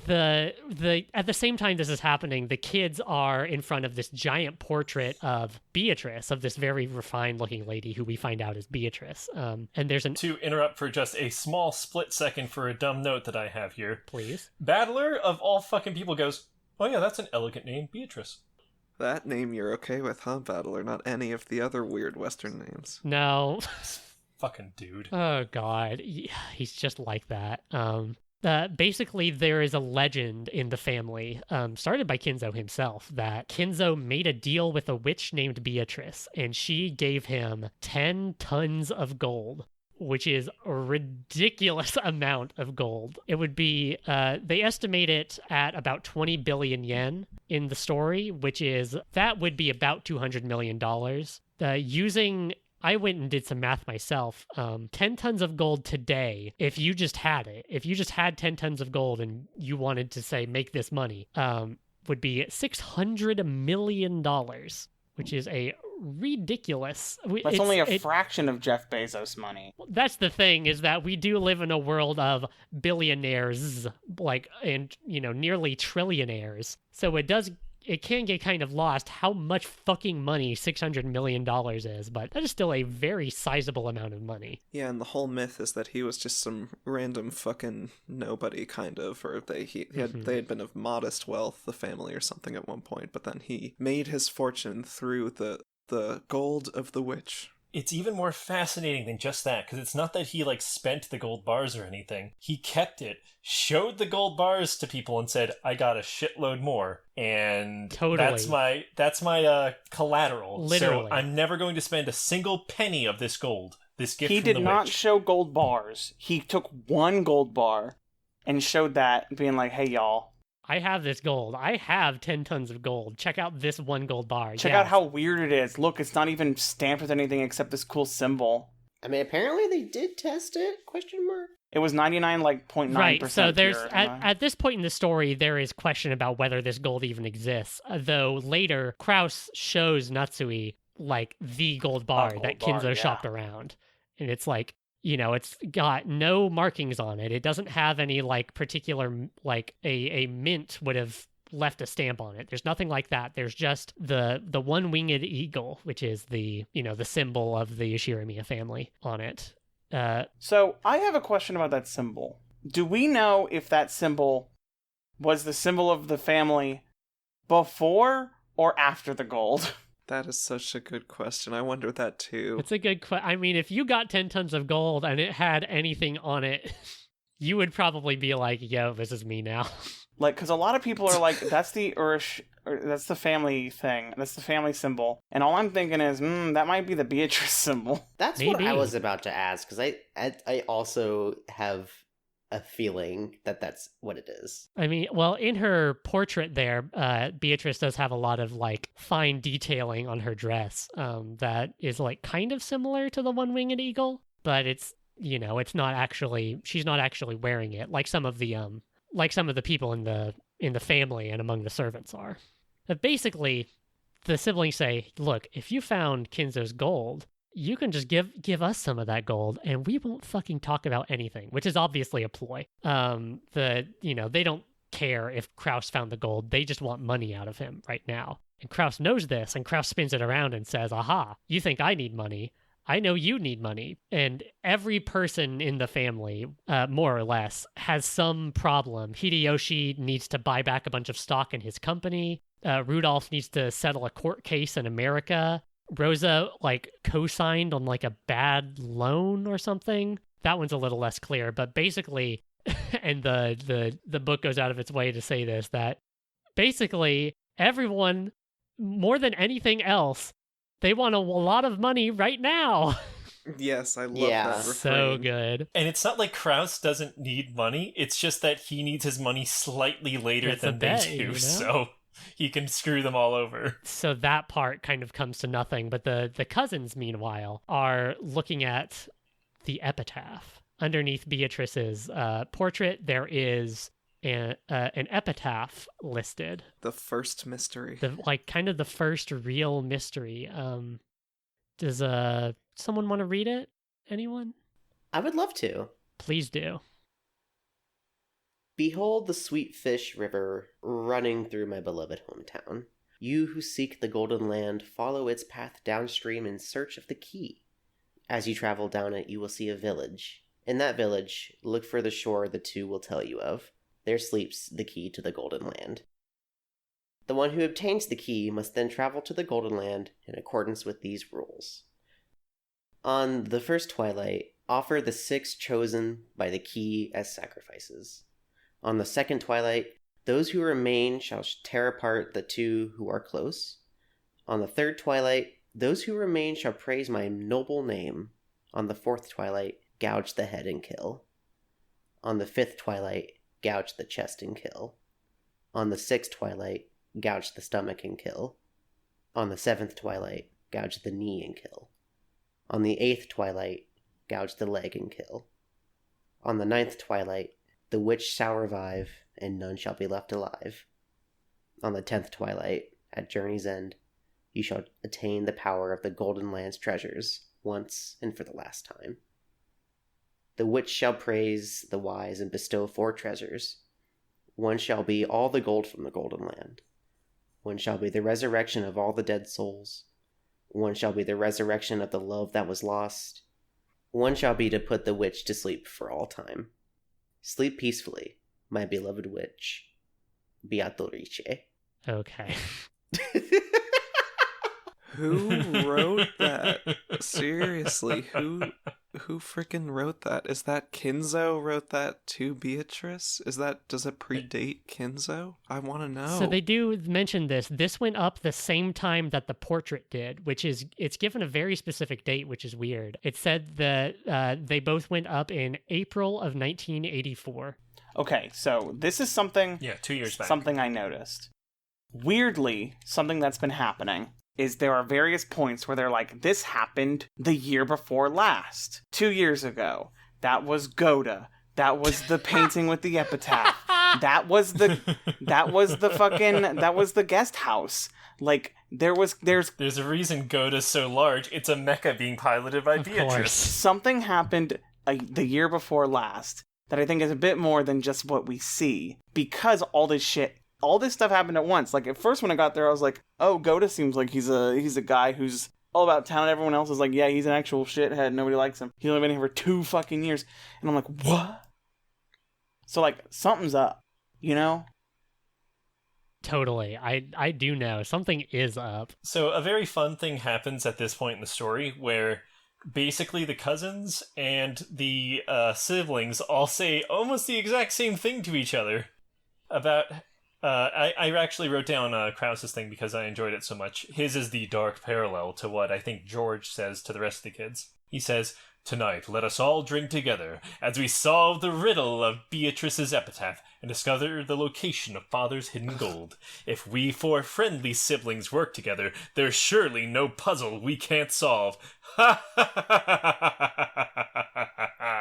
At the same time this is happening, the kids are in front of this giant portrait of Beatrice, of this very refined looking lady who we find out is Beatrice. And there's To interrupt for just a small split second for a dumb note that I have here. Please. Battler of all fucking people goes, oh yeah, that's an elegant name, Beatrice. That name you're okay with, huh, Battler? Not any of the other weird Western names. No. Fucking dude. Oh, God. He's just like that. Basically, there is a legend in the family, started by Kinzo himself, that Kinzo made a deal with a witch named Beatrice, and she gave him 10 tons of gold, which is a ridiculous amount of gold. It would be, they estimate it at about 20 billion yen in the story, that would be about $200 million. I went and did some math myself. 10 tons of gold today, if you just had 10 tons of gold and you wanted to say, make this money, would be $600 million, which is a ridiculous. That's only a fraction of Jeff Bezos' money. That's the thing, is that we do live in a world of billionaires, and nearly trillionaires. So it can get kind of lost how much fucking money $600 million is, but that is still a very sizable amount of money. Yeah, and the whole myth is that he was just some random fucking nobody, kind of, or they had been of modest wealth, the family or something at one point, but then he made his fortune through the gold of the witch. It's even more fascinating than just that, because it's not that he, spent the gold bars or anything. He kept it, showed the gold bars to people, and said, I got a shitload more. And totally. that's my collateral. Literally. So I'm never going to spend a single penny of this gold, this gift He from the did not witch. show gold bars. He took one gold bar and showed that, being like, hey, y'all. I have this gold. I have 10 tons of gold. Check out this one gold bar. Check out how weird it is. Look, it's not even stamped with anything except this cool symbol. I mean, apparently they did test it, ? It was 99.9% Right, so there's pure, at this point in the story, there is question about whether this gold even exists. Though later, Kraus shows Natsui, the gold bar that Kinzo shopped around. And it's it's got no markings on it. It doesn't have any particular a mint would have left a stamp on it. There's nothing like that. There's just the one-winged eagle, which is the the symbol of the Yoshirimiya family on it. So I have a question about that symbol. Do we know if that symbol was the symbol of the family before or after the gold? That is such a good question. I wonder that too. It's a good question. I mean, if you got 10 tons of gold and it had anything on it, you would probably be like, yo, this is me now. Because a lot of people are like, that's the Urish, or that's the family thing. That's the family symbol. And all I'm thinking is, that might be the Beatrice symbol. That's Maybe. what I was about to ask, because I also have a feeling that that's what it is. I mean, well, in her portrait there, Beatrice does have a lot of fine detailing on her dress that is kind of similar to the one-winged eagle, but it's it's not actually, she's not actually wearing it like some of the people in the family and among the servants are. But basically, the siblings say, look, if you found Kinzo's gold, you can just give us some of that gold and we won't fucking talk about anything, which is obviously a ploy. They don't care if Kraus found the gold. They just want money out of him right now. And Kraus knows this, and Kraus spins it around and says, aha, you think I need money. I know you need money. And every person in the family, more or less, has some problem. Hideyoshi needs to buy back a bunch of stock in his company. Rudolf needs to settle a court case in America. Rosa co-signed on a bad loan or something. That one's a little less clear, but basically, and the book goes out of its way to say this, that basically everyone, more than anything else, they want a lot of money right now. Yes, I love that refrain. So good. And it's not like Kraus doesn't need money, it's just that he needs his money slightly later than they do, so he can screw them all over. So that part kind of comes to nothing, but the cousins, meanwhile, are looking at the epitaph. Underneath Beatrice's portrait, there is an epitaph listed. The first mystery. Kind of the first real mystery. Does someone want to read it? Anyone? I would love to. Please do. Behold the sweet fish river running through my beloved hometown. You who seek the golden land, follow its path downstream in search of the key. As you travel down it, you will see a village. In that village, look for the shore the two will tell you of. There sleeps the key to the golden land. The one who obtains the key must then travel to the golden land in accordance with these rules. On the first twilight, offer the 6 chosen by the key as sacrifices. On the second twilight, those who remain shall tear apart the 2 who are close. On the third twilight, those who remain shall praise my noble name. On the fourth twilight, gouge the head and kill. On the fifth twilight, gouge the chest and kill. On the sixth twilight, gouge the stomach and kill. On the seventh twilight, gouge the knee and kill. On the eighth twilight, gouge the leg and kill. On the ninth twilight, the witch shall revive, and none shall be left alive. On the 10th twilight, at journey's end, you shall attain the power of the Golden Land's treasures, once and for the last time. The witch shall praise the wise and bestow 4 treasures. One shall be all the gold from the Golden Land. One shall be the resurrection of all the dead souls. One shall be the resurrection of the love that was lost. One shall be to put the witch to sleep for all time. Sleep peacefully, my beloved witch. Beatrice. Okay. Who wrote that? Seriously, who freaking wrote that? Is that Kinzo wrote that to Beatrice? Does it predate Kinzo? I want to know. So they do mention this. This went up the same time that the portrait did, which is, it's given a very specific date, which is weird. It said that they both went up in April of 1984. Okay, so this is something... Yeah, 2 years back. Something I noticed. Weirdly, something that's been happening is there are various points where they're like, this happened the year before last. 2 years ago. That was Goda. That was the painting with the epitaph. That was the guest house. Like, there's a reason Goda's so large. It's a mecha being piloted by Of Beatrice. course. something happened the year before last that I think is a bit more than just what we see. Because all this stuff happened at once. Like, at first when I got there, I was like, oh, Goda seems like he's a guy who's all about town. Everyone else is like, yeah, he's an actual shithead. Nobody likes him. He's only been here for 2 fucking years. And I'm like, what? So, like, something's up, you know? Totally. I do know. Something is up. So a very fun thing happens at this point in the story where basically the cousins and the siblings all say almost the exact same thing to each other about... I actually wrote down Krause's thing because I enjoyed it so much. His is the dark parallel to what I think George says to the rest of the kids. He says, "Tonight, let us all drink together as we solve the riddle of Beatrice's epitaph and discover the location of Father's hidden gold. If we 4 friendly siblings work together, there's surely no puzzle we can't solve." Ha ha ha ha ha.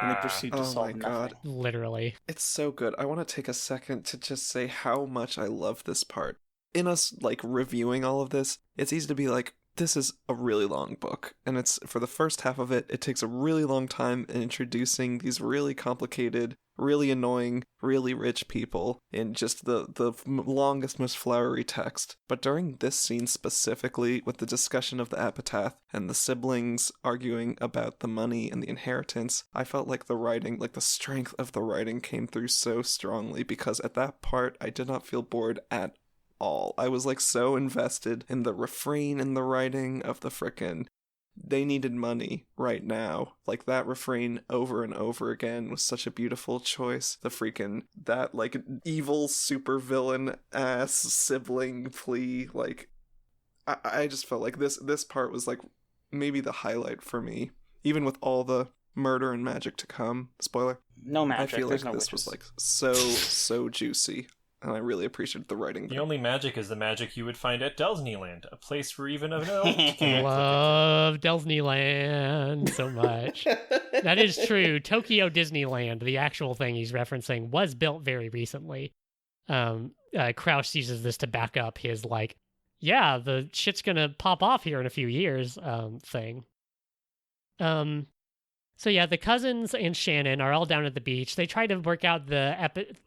And they proceed to Oh solve my nothing. God. Literally. It's so good. I want to take a second to just say how much I love this part. In us, like, reviewing all of this, it's easy to be like, this is a really long book. And it's, for the first half of it, it takes a really long time in introducing these really complicated, really annoying, really rich people in just the longest, most flowery text. But during this scene specifically, with the discussion of the epitaph and the siblings arguing about the money and the inheritance, I felt like the writing, like the strength of the writing came through so strongly, because at that part, I did not feel bored at all. I was like so invested in the refrain in the writing of the frickin' "they needed money right now." Like, that refrain over and over again was such a beautiful choice. The freaking, that like evil supervillain ass sibling plea, like, I just felt like this part was like maybe the highlight for me, even with all the murder and magic to come. Spoiler. No magic. I feel There's like no this witches. was like so juicy. And I really appreciated the writing. The only magic is the magic you would find at Disneyland, a place where even an elf can connect with Love Disneyland so much. That is true. Tokyo Disneyland, the actual thing he's referencing, was built very recently. Krause uses this to back up his, like, yeah, the shit's gonna pop off here in a few years thing. So yeah, the cousins and Shannon are all down at the beach. They try to work out the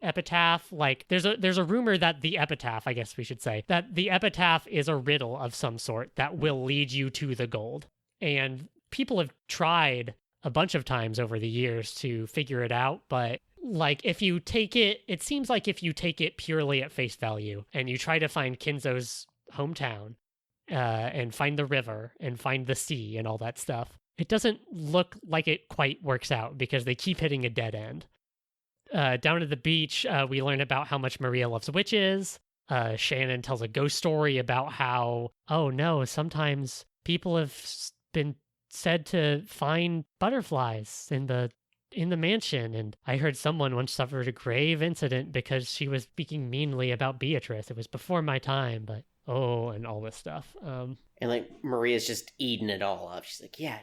epitaph. Like, there's a rumor that the epitaph, I guess we should say, that the epitaph is a riddle of some sort that will lead you to the gold. And people have tried a bunch of times over the years to figure it out, but like, if you take it, it seems like if you take it purely at face value and you try to find Kinzo's hometown and find the river and find the sea and all that stuff, it doesn't look like it quite works out because they keep hitting a dead end. Down at the beach, we learn about how much Maria loves witches. Shannon tells a ghost story about how, oh no, sometimes people have been said to find butterflies in the mansion, and I heard someone once suffered a grave incident because she was speaking meanly about Beatrice. It was before my time, but oh, and all this stuff. And like Maria's just eating it all up. She's like, yeah.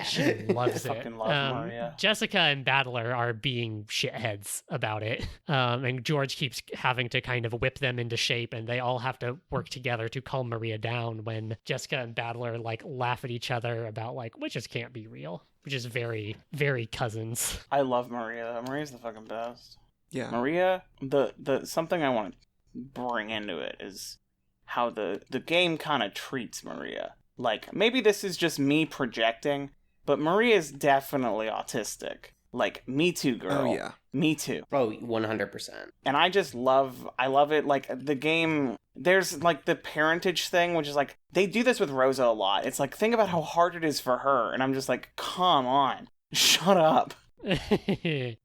She loves I it. fucking love Maria. Jessica and Battler are being shitheads about it. And George keeps having to kind of whip them into shape, and they all have to work together to calm Maria down when Jessica and Battler like laugh at each other about like, witches can't be real, which is very, very cousins. I love Maria. Maria's the fucking best. Yeah. Maria, the something I want to bring into it is how the game kind of treats Maria. Like, maybe this is just me projecting, but Maria's definitely autistic. Like, me too, girl. Oh, yeah. Me too. Oh, 100%. And I love it. Like, the game, there's, like, the parentage thing, which is, like, they do this with Rosa a lot. It's like, think about how hard it is for her. And I'm just like, come on. Shut up.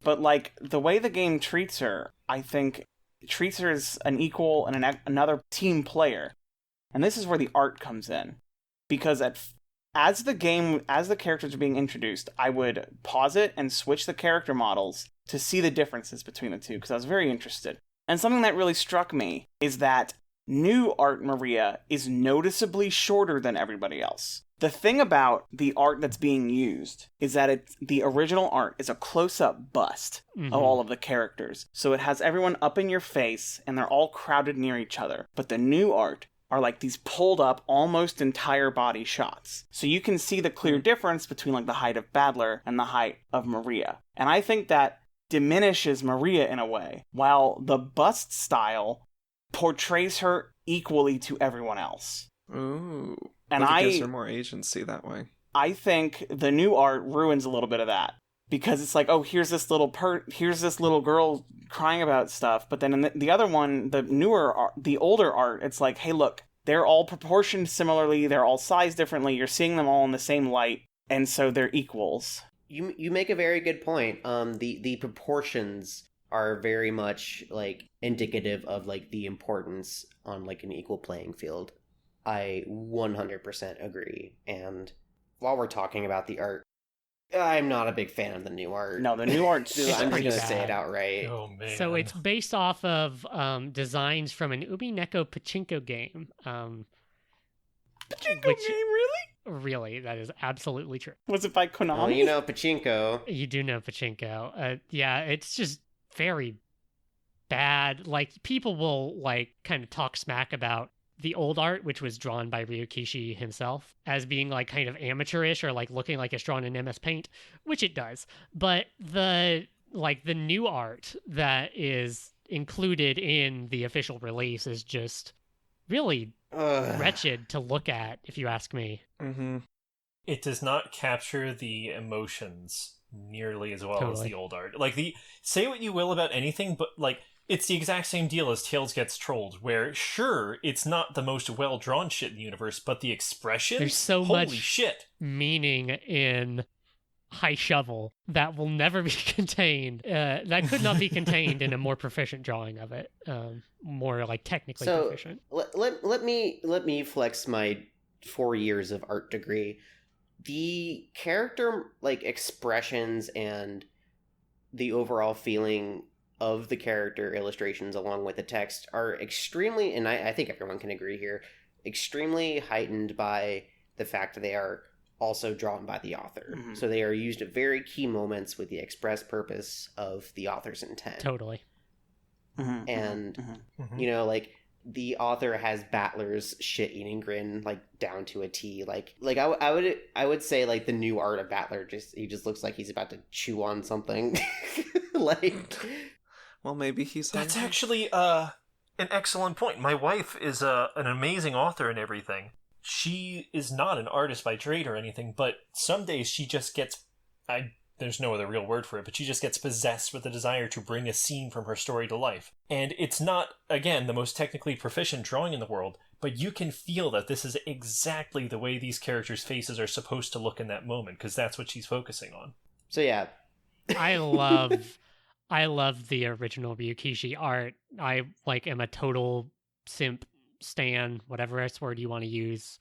But, like, the way the game treats her, I think, treats her as an equal and another team player. And this is where the art comes in. Because as the characters are being introduced, I would pause it and switch the character models to see the differences between the two, because I was very interested. And something that really struck me is that new art Maria is noticeably shorter than everybody else. The thing about the art that's being used is that the original art is a close-up bust of all of the characters. So it has everyone up in your face, and they're all crowded near each other. But the new art are like these pulled up, almost entire body shots. So you can see the clear difference between like the height of Battler and the height of Maria. And I think that diminishes Maria in a way, while the bust style portrays her equally to everyone else. Ooh. And But it gives her more agency that way. I think the new art ruins a little bit of that, because it's like, oh, here's this little girl crying about stuff, but then in the other one, the older art, it's like, hey, look, they're all proportioned similarly, they're all sized differently, you're seeing them all in the same light, and so they're equals. You make a very good point. The proportions are very much like indicative of like the importance on like an equal playing field. I 100% agree. And while we're talking about the art, I'm not a big fan of the new art. No, the new art, I'm just pretty gonna bad. say it outright. Oh man. So it's based off of designs from an Umineko pachinko game. Pachinko Which- game, really? Really, that is absolutely true. Was it by Konami? Well, you know, pachinko. You do know pachinko. Yeah, it's just very bad. Like, people will like kind of talk smack about the old art, which was drawn by Ryukishi himself, as being like kind of amateurish or like looking like it's drawn in MS Paint, which it does. But the new art that is included in the official release is just really wretched to look at, if you ask me. Mm-hmm. It does not capture the emotions nearly as well as Totally. the old art. Like, say what you will about anything, but like, it's the exact same deal as Tails Gets Trolled, where sure, it's not the most well-drawn shit in the universe, but the expression, There's so holy much shit. meaning in High Shovel that will never be contained. That could not be contained in a more proficient drawing of it. More like technically So proficient. let me flex my 4 years of art degree. The character like expressions and the overall feeling of the character illustrations along with the text are extremely, and I think everyone can agree here, extremely heightened by the fact that they are also drawn by the author. Mhm. So they are used at very key moments with the express purpose of the author's intent. Totally. Mhm, And, mhm, Mhm. you know, like, the author has Battler's shit-eating grin, like, down to a T. Like I would say, like, the new art of Battler, he just looks like he's about to chew on something. Like... Well, maybe he's That's hungry. actually an excellent point. My wife is an amazing author and everything. She is not an artist by trade or anything, but some days she just gets... there's no other real word for it, but she just gets possessed with the desire to bring a scene from her story to life. And it's not, again, the most technically proficient drawing in the world, but you can feel that this is exactly the way these characters' faces are supposed to look in that moment, because that's what she's focusing on. So, yeah. I love the original Ryukishi art. I am a total simp stan, whatever S word you want to use.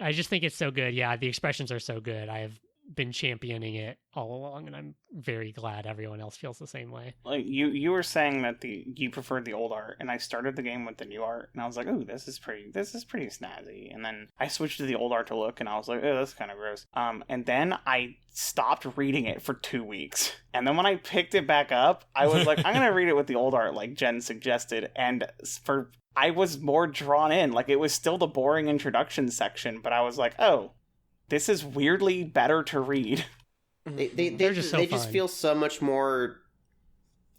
I just think it's so good. Yeah, the expressions are so good. I have been championing it all along, and I'm very glad everyone else feels the same way. Like you were saying that you preferred the old art, and I started the game with the new art, and I was like, "Ooh, this is pretty snazzy." And then I switched to the old art to look, and I was like, "Oh, that's kind of gross." And then I stopped reading it for 2 weeks, and then when I picked it back up, I was like, "I'm gonna read it with the old art," like Jen suggested, and I was more drawn in. Like, it was still the boring introduction section, but I was like, "Oh, this is weirdly better to read." They just so just fun. feel so much more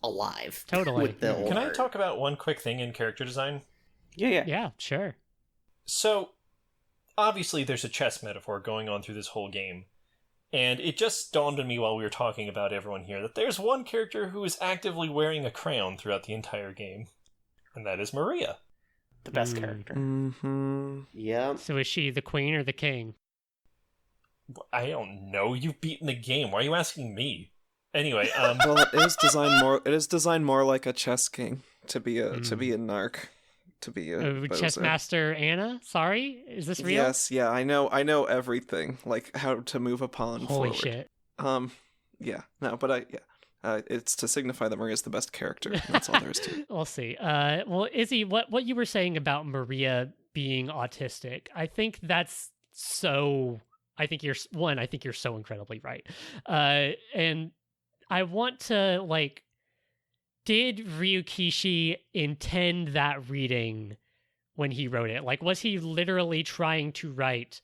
alive. Totally. With the old Can I art. talk about one quick thing in character design? Yeah. Yeah, sure. So, obviously, there's a chess metaphor going on through this whole game. And it just dawned on me while we were talking about everyone here that there's one character who is actively wearing a crown throughout the entire game. And that is Maria. The best character. Mm-hmm. Yeah. So is she the queen or the king? I don't know. You've beaten the game. Why are you asking me? Anyway, Well, it is designed more. It is designed more like a chess king to be a narc, to be a bozo. Chessmaster Anna? Sorry? Is this real? Yes, yeah, I know everything, like how to move a pawn Holy forward. shit. Yeah, no, but it's to signify that Maria's the best character. That's all there is to it. We'll see. Well, Izzy, what you were saying about Maria being autistic, I think that's so... I think you're so incredibly right. And I want to, like, did Ryukishi intend that reading when he wrote it? Like, was he literally trying to write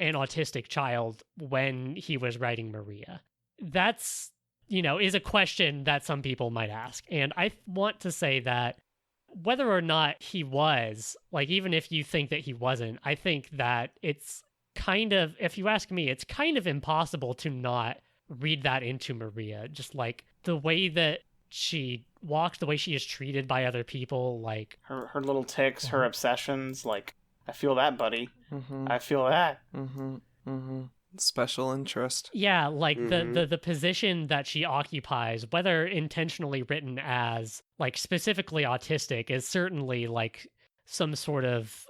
an autistic child when he was writing Maria? That's, is a question that some people might ask. And I want to say that whether or not he was, like, even if you think that he wasn't, I think that it's kind of, if you ask me, it's kind of impossible to not read that into Maria. Just like the way that she walks, the way she is treated by other people, like Her little tics, her obsessions, like, I feel that, buddy. Mm-hmm. I feel that. Mm-hmm. Mm-hmm. Special interest. yeah, like the position that she occupies, whether intentionally written as like specifically autistic, is certainly like some sort of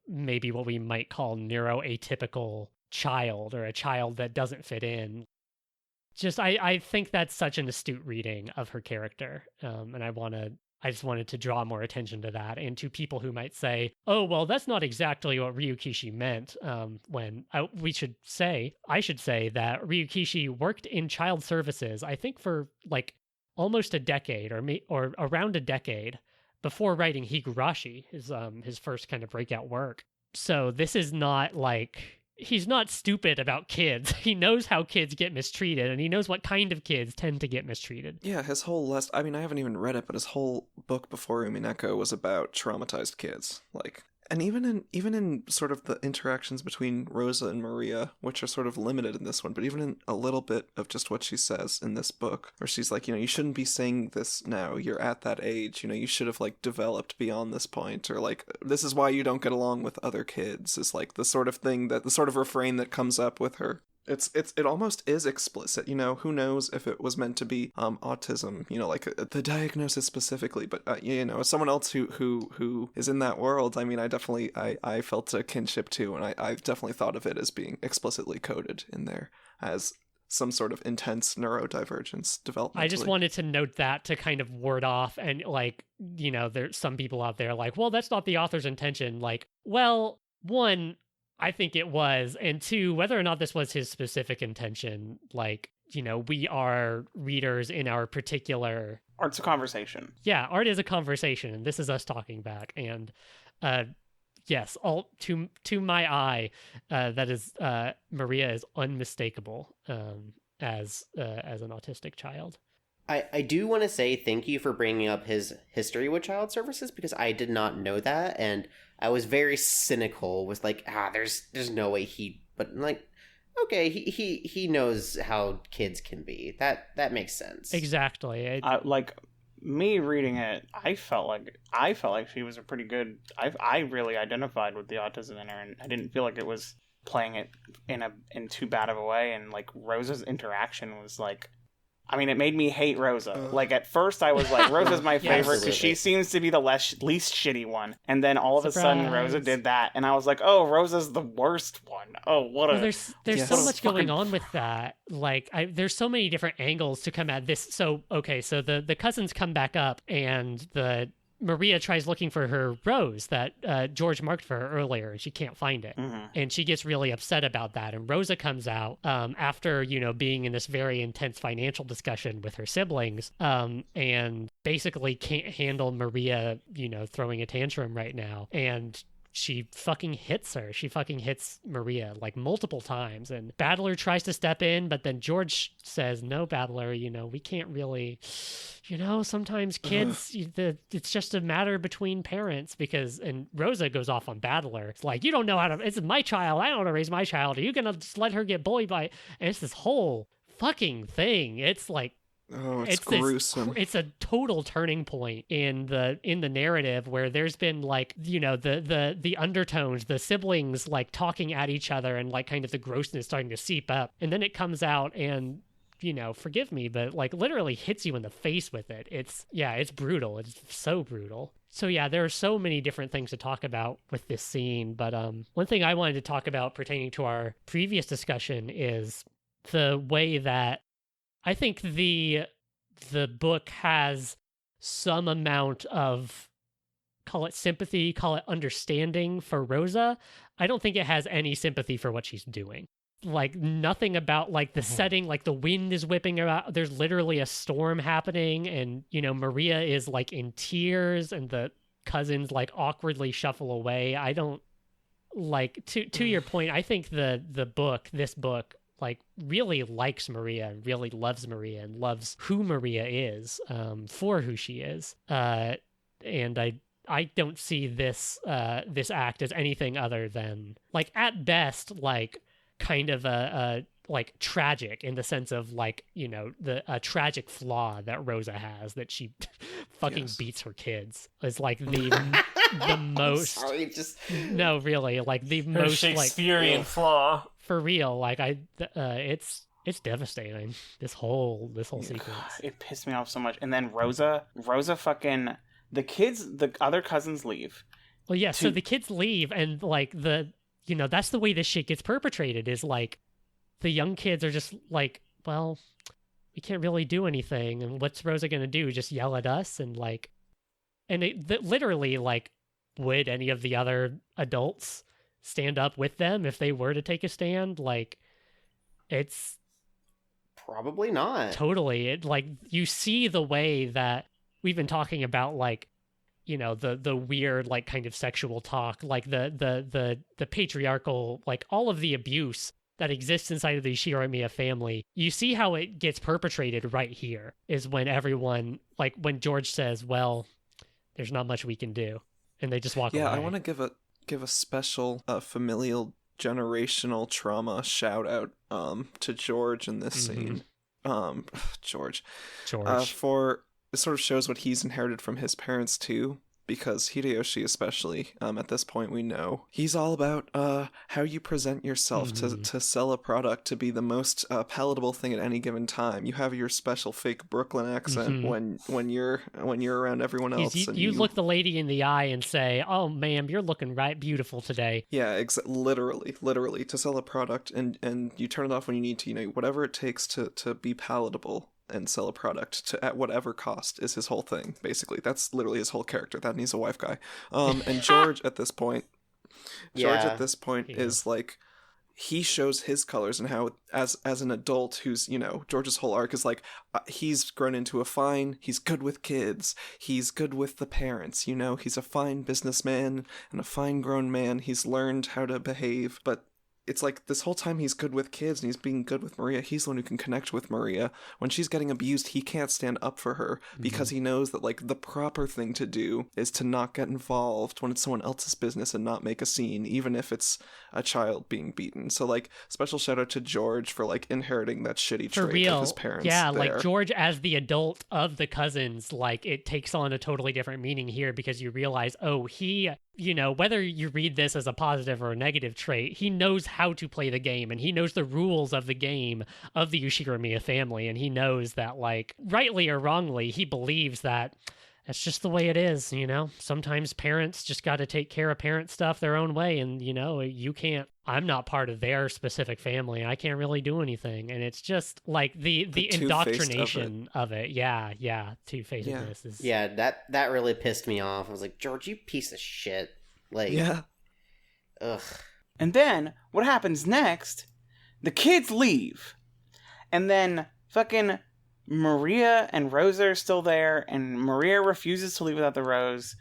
maybe what we might call neuroatypical child, or a child that doesn't fit in. Just I think that's such an astute reading of her character, and I just wanted to draw more attention to that, and to people who might say, "Oh, well, that's not exactly what Ryukishi meant." When I should say that Ryukishi worked in child services, I think for like almost a decade, or around a decade, before writing Higurashi, his first kind of breakout work. So this is not like, he's not stupid about kids. He knows how kids get mistreated, and he knows what kind of kids tend to get mistreated. Yeah, his whole I mean, I haven't even read it, but his whole book before Umineko was about traumatized kids. Like, and even in sort of the interactions between Rosa and Maria, which are sort of limited in this one, but even in a little bit of just what she says in this book, where she's like, you shouldn't be saying this now. You're at that age. You should have like developed beyond this point, or like, this is why you don't get along with other kids. Is like the sort of thing that the sort of refrain that comes up with her. It almost is explicit, who knows if it was meant to be autism, like the diagnosis specifically, but as someone else who is in that world, I mean, I felt a kinship too, and I definitely thought of it as being explicitly coded in there as some sort of intense neurodivergence developmentally. I just wanted to note that to kind of ward off, and like, there's some people out there like, well, that's not the author's intention. Like, well, one, I think it was, and two, whether or not this was his specific intention, like, we are readers in our particular... Art's a conversation. Yeah, art is a conversation, and this is us talking back, and yes, all to my eye, that is, Maria is unmistakable as an autistic child. I do want to say thank you for bringing up his history with child services, because I did not know that, and I was very cynical. Was like, there's no way but I'm like, okay, he knows how kids can be. That makes sense. Exactly. Like, me reading it, I felt like she was a pretty good. I really identified with the autism in her, and I didn't feel like it was playing it in too bad of a way. And like Rosa's interaction was like I mean, it made me hate Rosa. Like, at first I was like, Rosa's my favorite because she seems to be the least shitty one. And then all of a sudden Rosa did that, and I was like, oh, Rosa's the worst one. Oh, what a... Well, there's so much going on with that. Like, there's so many different angles to come at this. So, okay, so the cousins come back up, and Maria tries looking for her rose that George marked for her earlier, and she can't find it. Mm-hmm. And she gets really upset about that. And Rosa comes out after, being in this very intense financial discussion with her siblings, and basically can't handle Maria, throwing a tantrum right now. And she fucking hits her. She fucking hits Maria like multiple times. And Battler tries to step in, but then George says, no, Battler, we can't really, sometimes kids, it's just a matter between parents and Rosa goes off on Battler. It's like, you don't know it's my child. I don't know how to raise my child. Are you going to just let her get bullied by, and it's this whole fucking thing. It's like, it's gruesome. It's a total turning point in the narrative where there's been like, the undertones, the siblings like talking at each other and like kind of the grossness starting to seep up. And then it comes out and, forgive me, but like literally hits you in the face with it. It's brutal. It's so brutal. So yeah, there are so many different things to talk about with this scene. But one thing I wanted to talk about pertaining to our previous discussion is the way that I think the book has some amount of, call it sympathy, call it understanding for Rosa. I don't think it has any sympathy for what she's doing. Like nothing about like the setting, like the wind is whipping about. There's literally a storm happening, and Maria is like in tears, and the cousins like awkwardly shuffle away. I don't like to your point. I think this book like really likes Maria and really loves Maria and loves who Maria is, for who she is. And I don't see this act as anything other than like at best like kind of a like tragic in the sense of like a tragic flaw that Rosa has, that she fucking beats her kids is like the most sorry, just no really like the her most Shakespearean like flaw. For real, like it's devastating. This whole sequence. It pissed me off so much. And then Rosa fucking the other cousins leave. Well, yeah. So the kids leave, and like that's the way this shit gets perpetrated. Is like the young kids are just like, well, we can't really do anything, and what's Rosa gonna do? Just yell at us? And like, and literally like, would any of the other adults stand up with them if they were to take a stand? Like, it's probably not. Totally. It like you see the way that we've been talking about, like, the weird like kind of sexual talk, like the patriarchal, like all of the abuse that exists inside of the Shiromiya family. You see how it gets perpetrated right here is when everyone, like when George says, well, there's not much we can do, and they just walk away. I want to give a special familial generational trauma shout out to George in this scene. George for it sort of shows what he's inherited from his parents too, because Hideyoshi especially, at this point we know he's all about how you present yourself to sell a product to be the most palatable thing at any given time. You have your special fake Brooklyn accent when you're around everyone else. You look the lady in the eye and say, "Oh, ma'am, you're looking right beautiful today." Yeah, literally to sell a product, and you turn it off when you need to. Whatever it takes to be palatable and sell a product at whatever cost is his whole thing, basically. That's literally his whole character. That and he's a wife guy. And George at this point is like, he shows his colors, and how as an adult who's, George's whole arc is like, he's grown into he's good with kids, he's good with the parents, he's a fine businessman and a fine grown man, he's learned how to behave, but it's like this whole time he's good with kids and he's being good with Maria. He's the one who can connect with Maria. When she's getting abused, he can't stand up for her because he knows that like the proper thing to do is to not get involved when it's someone else's business and not make a scene, even if it's a child being beaten. So like, special shout out to George for like inheriting that shitty trait of his parents. Yeah, like George as the adult of the cousins, like it takes on a totally different meaning here because you realize, oh, he, whether you read this as a positive or a negative trait, he knows how to play the game, and he knows the rules of the game of the Ushiramiya family, and he knows that, like, rightly or wrongly, he believes that that's just the way it is, you know? Sometimes parents just got to take care of parent stuff their own way, and, you know, I'm not part of their specific family. I can't really do anything. And it's just, like, the indoctrination of it. Yeah, two-facedness is... Yeah, that really pissed me off. I was like, George, you piece of shit. Like, yeah. Ugh. And then, what happens next, the kids leave. And then, fucking... Maria and Rosa are still there, and Maria refuses to leave without the rose,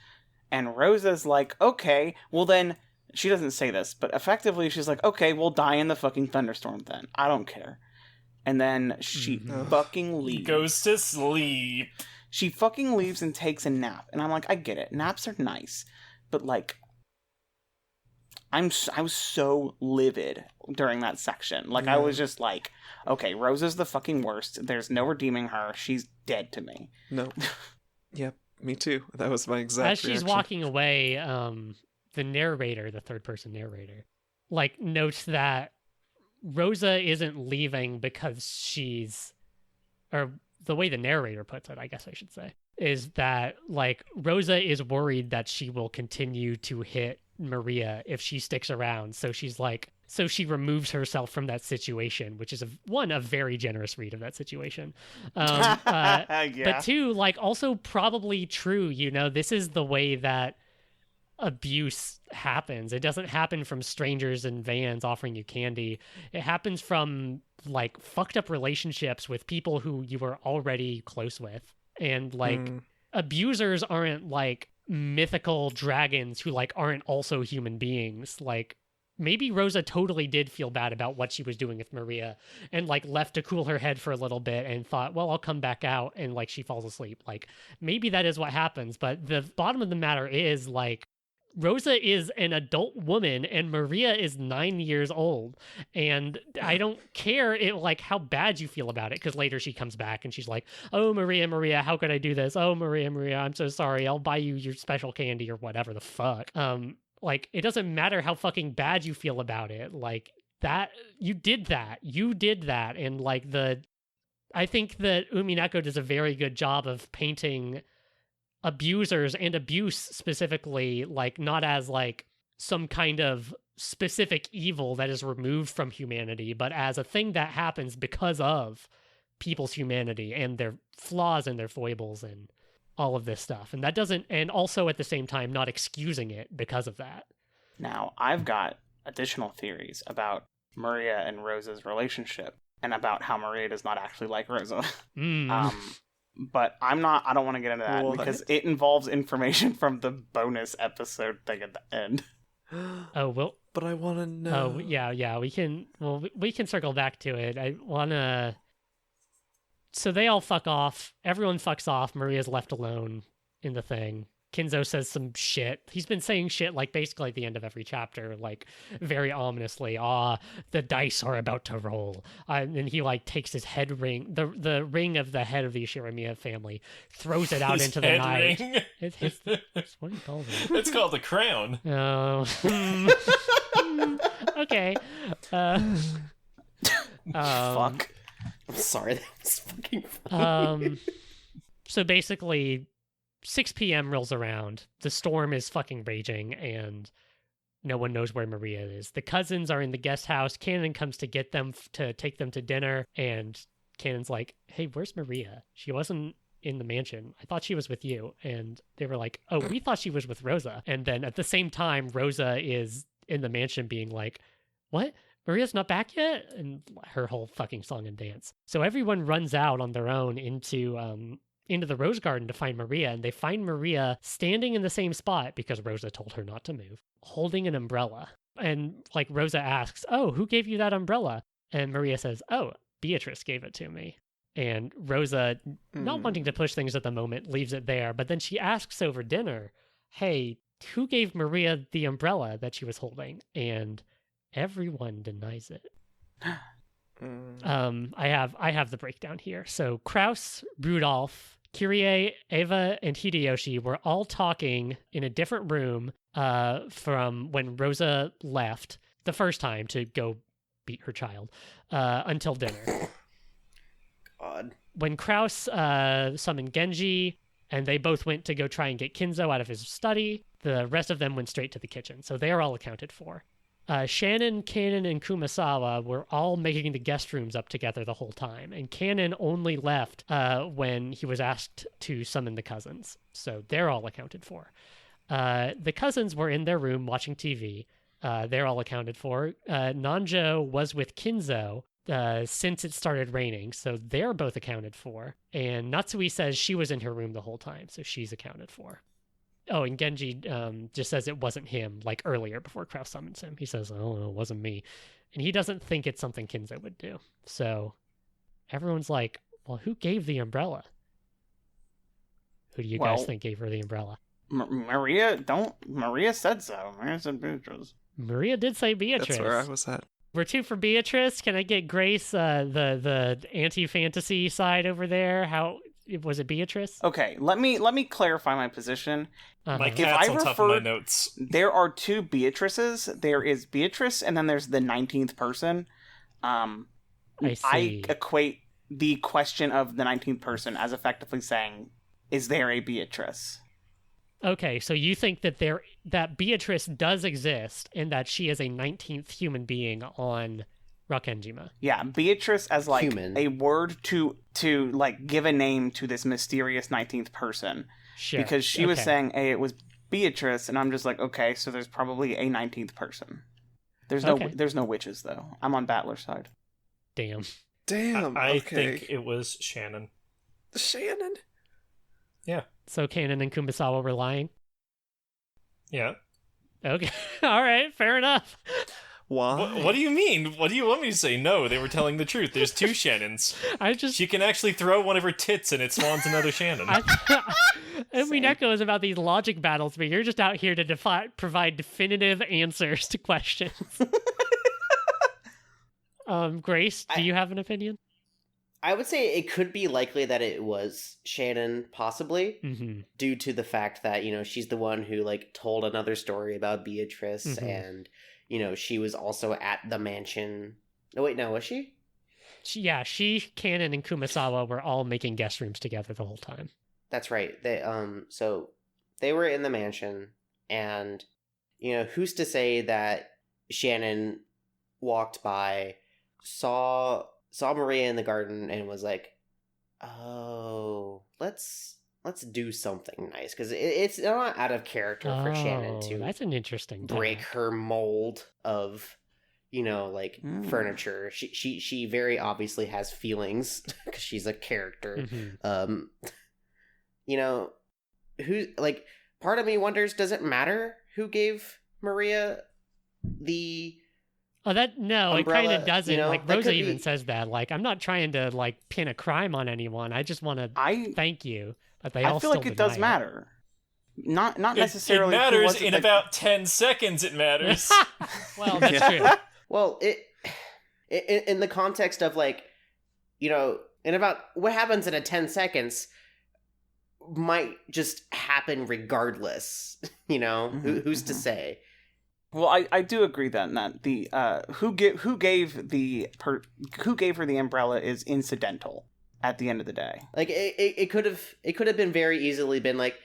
and Rosa's like, okay, well then, she doesn't say this, but effectively she's like, okay, we'll die in the fucking thunderstorm then. I don't care. And then she fucking leaves. Goes to sleep. She fucking leaves and takes a nap, and I'm like, I get it, naps are nice, but like, I was so livid during that section. Like, I was just like, okay, Rosa's the fucking worst. There's no redeeming her. She's dead to me. No. Yep, me too. That was my exact As she's reaction. walking away, the narrator, the third-person narrator, like, notes that Rosa isn't leaving because or the way the narrator puts it, I guess I should say, is that, like, Rosa is worried that she will continue to hit Maria if she sticks around. So she removes herself from that situation, which is a very generous read of that situation. But two, like, also probably true, you know, this is the way that abuse happens. It doesn't happen from strangers in vans offering you candy. It happens from, like, fucked up relationships with people who you were already close with. And, like, abusers aren't, like, mythical dragons who, like, aren't also human beings. Like, maybe Rosa totally did feel bad about what she was doing with Maria and, like, left to cool her head for a little bit and thought, well, I'll come back out, and, like, she falls asleep. Like, maybe that is what happens, but the bottom of the matter is, like, Rosa is an adult woman and Maria is 9 years old, and I don't care like how bad you feel about it, because later she comes back and she's like, oh, Maria, how could I do this? Oh, Maria, I'm so sorry. I'll buy you your special candy or whatever the fuck. Like, it doesn't matter how fucking bad you feel about it. Like, that, you did that. And, like, I think that Umineko does a very good job of painting abusers and abuse specifically, like, not as, like, some kind of specific evil that is removed from humanity, but as a thing that happens because of people's humanity and their flaws and their foibles and all of this stuff. And that doesn't, and also at the same time, not excusing it because of that. Now, I've got additional theories about Maria and Rosa's relationship and about how Maria does not actually like Rosa. But I don't want to get into that because it involves information from the bonus episode thing at the end. Oh, well. But I want to know. Oh, yeah, we can circle back to it. I want to... So they all fuck off. Everyone fucks off. Maria's left alone in the thing. Kinzo says some shit. He's been saying shit, like, basically at the end of every chapter, like, very ominously. The dice are about to roll. And he, like, takes his head ring, the ring of the head of the Ushiramiya family, throws it out into the night. It's what do you call it? It's called a crown. Oh. Okay. Fuck. I'm sorry, that was fucking funny. So basically, 6 p.m. rolls around. The storm is fucking raging, and no one knows where Maria is. The cousins are in the guest house. Cannon comes to get them to take them to dinner, and Cannon's like, hey, where's Maria? She wasn't in the mansion. I thought she was with you. And they were like, oh, we thought she was with Rosa. And then at the same time, Rosa is in the mansion being like, what? Maria's not back yet? And her whole fucking song and dance. So everyone runs out on their own into the Rose Garden to find Maria, and they find Maria standing in the same spot because Rosa told her not to move, holding an umbrella. And, like, Rosa asks, oh, who gave you that umbrella? And Maria says, oh, Beatrice gave it to me. And Rosa, not wanting to push things at the moment, leaves it there. But then she asks over dinner, hey, who gave Maria the umbrella that she was holding? And everyone denies it. I have the breakdown here. So Kraus, Rudolf, Kyrie, Eva, and Hideyoshi were all talking in a different room from when Rosa left. the first time to go beat her child until dinner. God. When Kraus summoned Genji, and they both went to go try and get Kinzo out of his study, the rest of them went straight to the kitchen, so they are all accounted for. Shannon, Kanon, and Kumasawa were all making the guest rooms up together the whole time, and Kanon only left when he was asked to summon the cousins, so they're all accounted for. The cousins were in their room watching TV. They're all accounted for. Nanjo was with Kinzo since it started raining, so they're both accounted for. And Natsui says she was in her room the whole time, so she's accounted for. Oh, and Genji just says it wasn't him, like earlier before Kraus summons him. He says, oh, no, it wasn't me. And he doesn't think it's something Kinzo would do. So everyone's like, well, who gave the umbrella? Who do you guys think gave her the umbrella? Maria said so. Maria said Beatrice. Maria did say Beatrice. That's where I was at. We're two for Beatrice. Can I get Grace the anti-fantasy side over there? How was it, Beatrice? Okay, let me clarify my position. My cat's on top of my notes. There are two Beatrices. There is Beatrice, and then there's the 19th person. I see. I equate the question of the 19th person as effectively saying, "Is there a Beatrice?" Okay, so you think that Beatrice does exist and that she is a 19th human being on Rokkenjima. Yeah, Beatrice as like Human. a word to like give a name to this mysterious 19th person. Sure. Because she was saying, hey, it was Beatrice, and I'm just like, okay, so there's probably a 19th person. There's no witches though. I'm on Battler's side. Damn. I Okay. think it was Shannon. Shannon? Yeah. So Kanon and Kumasawa were lying? Yeah. Okay. All right, fair enough. Why? What do you mean? What do you want me to say? No, they were telling the truth. There's two Shannons. She can actually throw one of her tits and it spawns another Shannon. Umineko is about these logic battles, but you're just out here to provide definitive answers to questions. Grace, do you have an opinion? I would say it could be likely that it was Shannon, possibly, due to the fact that, she's the one who, told another story about Beatrice, and, she was also at the mansion. Oh, wait, no, was she? She, Kanon, and Kumasawa were all making guest rooms together the whole time. That's right. So they were in the mansion, and, who's to say that Shannon walked by, saw Maria in the garden and was like, oh, let's do something nice, because it's not out of character for Shannon to that's an interesting break point. her mold of furniture. She very obviously has feelings because she's a character. Who, part of me wonders, does it matter who gave Maria the umbrella, it kind of doesn't. Rosa even says that. I'm not trying to pin a crime on anyone. I just want to thank you. But they all I feel like it does matter. Not necessarily. It matters in about 10 seconds. It matters. Well, that's true. Well, it in the context of in about what happens in a 10 seconds might just happen regardless. Who's to say? Well, I do agree then that the who gave her the umbrella is incidental at the end of the day. It could have been very easily been like,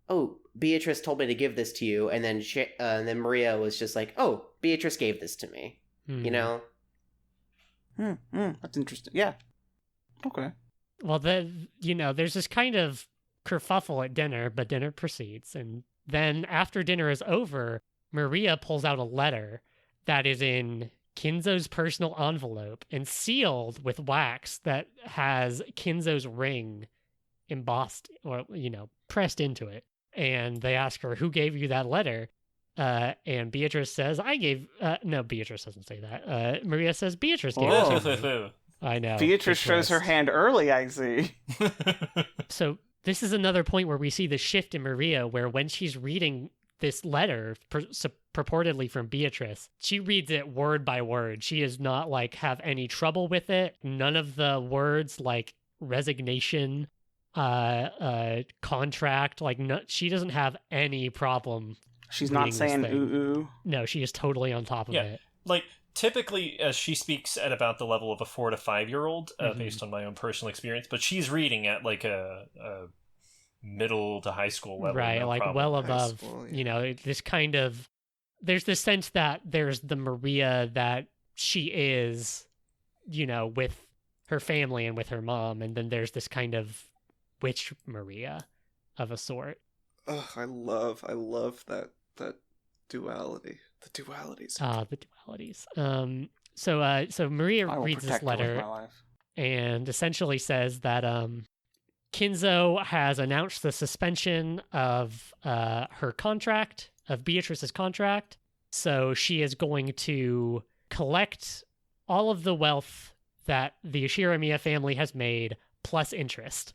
oh, Beatrice told me to give this to you, and then Maria was just like, oh, Beatrice gave this to me. That's interesting. Yeah. Okay. Well, there's this kind of kerfuffle at dinner, but dinner proceeds, and then after dinner is over, Maria pulls out a letter that is in Kinzo's personal envelope and sealed with wax that has Kinzo's ring embossed or, pressed into it. And they ask her, who gave you that letter? And Beatrice says, no, Beatrice doesn't say that. Maria says, Beatrice gave it to me. I know. Beatrice shows her hand early, I see. So this is another point where we see the shift in Maria, where when she's reading this letter purportedly from Beatrice, she reads it word by word. She does not have any trouble with it. None of the words like resignation, contract, she doesn't have any problem She's not reading this saying thing. ooh. No, she is totally on top of Yeah. it. Like, typically, she speaks at about the level of a 4 to 5-year-old, Mhm. based on my own personal experience, but she's reading at, like, a middle to high school level. Right, no like problem. well High above, school, you know, this kind of, there's this sense that there's the Maria that she is, you know, with her family and with her mom, and then there's this kind of witch Maria of a sort. Ugh, I love that duality. The dualities. The dualities. So Maria I will reads this protect her with letter my life. and essentially says that Kinzo has announced the suspension of her contract, of Beatrice's contract. So she is going to collect all of the wealth that the Yoshiramiya family has made, plus interest.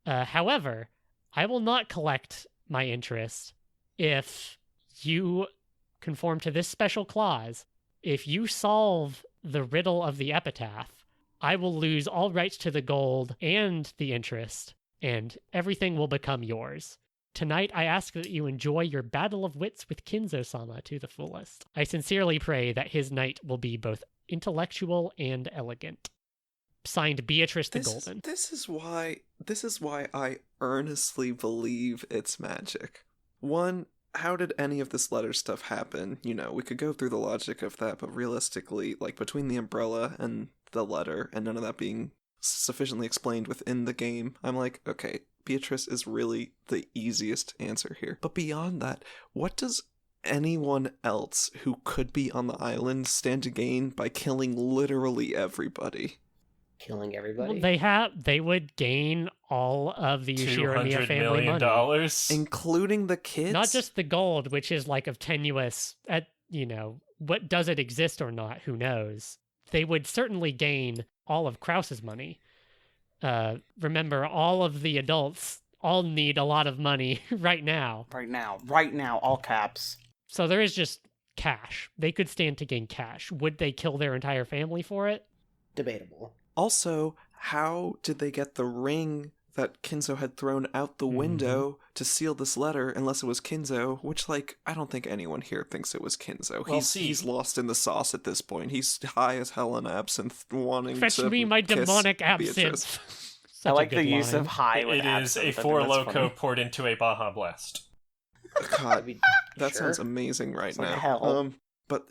However, I will not collect my interest if you conform to this special clause. If you solve the riddle of the epitaph, I will lose all rights to the gold and the interest, and everything will become yours. Tonight, I ask that you enjoy your battle of wits with Kinzo-sama to the fullest. I sincerely pray that his night will be both intellectual and elegant. Signed, Beatrice the Golden. This is why I earnestly believe it's magic. One, how did any of this letter stuff happen? You know, we could go through the logic of that, but realistically, like, between the umbrella and the letter, and none of that being sufficiently explained within the game, I'm like, okay, Beatrice is really the easiest answer here. But beyond that, what does anyone else who could be on the island stand to gain by killing literally everybody? Killing everybody. Well, they would gain all of the Yoshiramiya $200 family million. money. Including the kids? Not just the gold, which is like of tenuous, you know, what does it exist or not? Who knows? They would certainly gain all of Krause's money. Remember, all of the adults all need a lot of money right now. Right now, all caps. So there is just cash. They could stand to gain cash. Would they kill their entire family for it? Debatable. Also, how did they get the ring that Kinzo had thrown out the window to seal this letter, unless it was Kinzo, which, like, I don't think anyone here thinks it was Kinzo. Well, he's lost in the sauce at this point. He's high as hell on absinthe, wanting Fetch to me my kiss demonic Beatrice. absinthe. Such I a like good the use line. of high with It is absinthe. a I think Four that's Loko funny. poured into a Baja Blast. God, that Sure. sounds amazing right It's like now. hell. But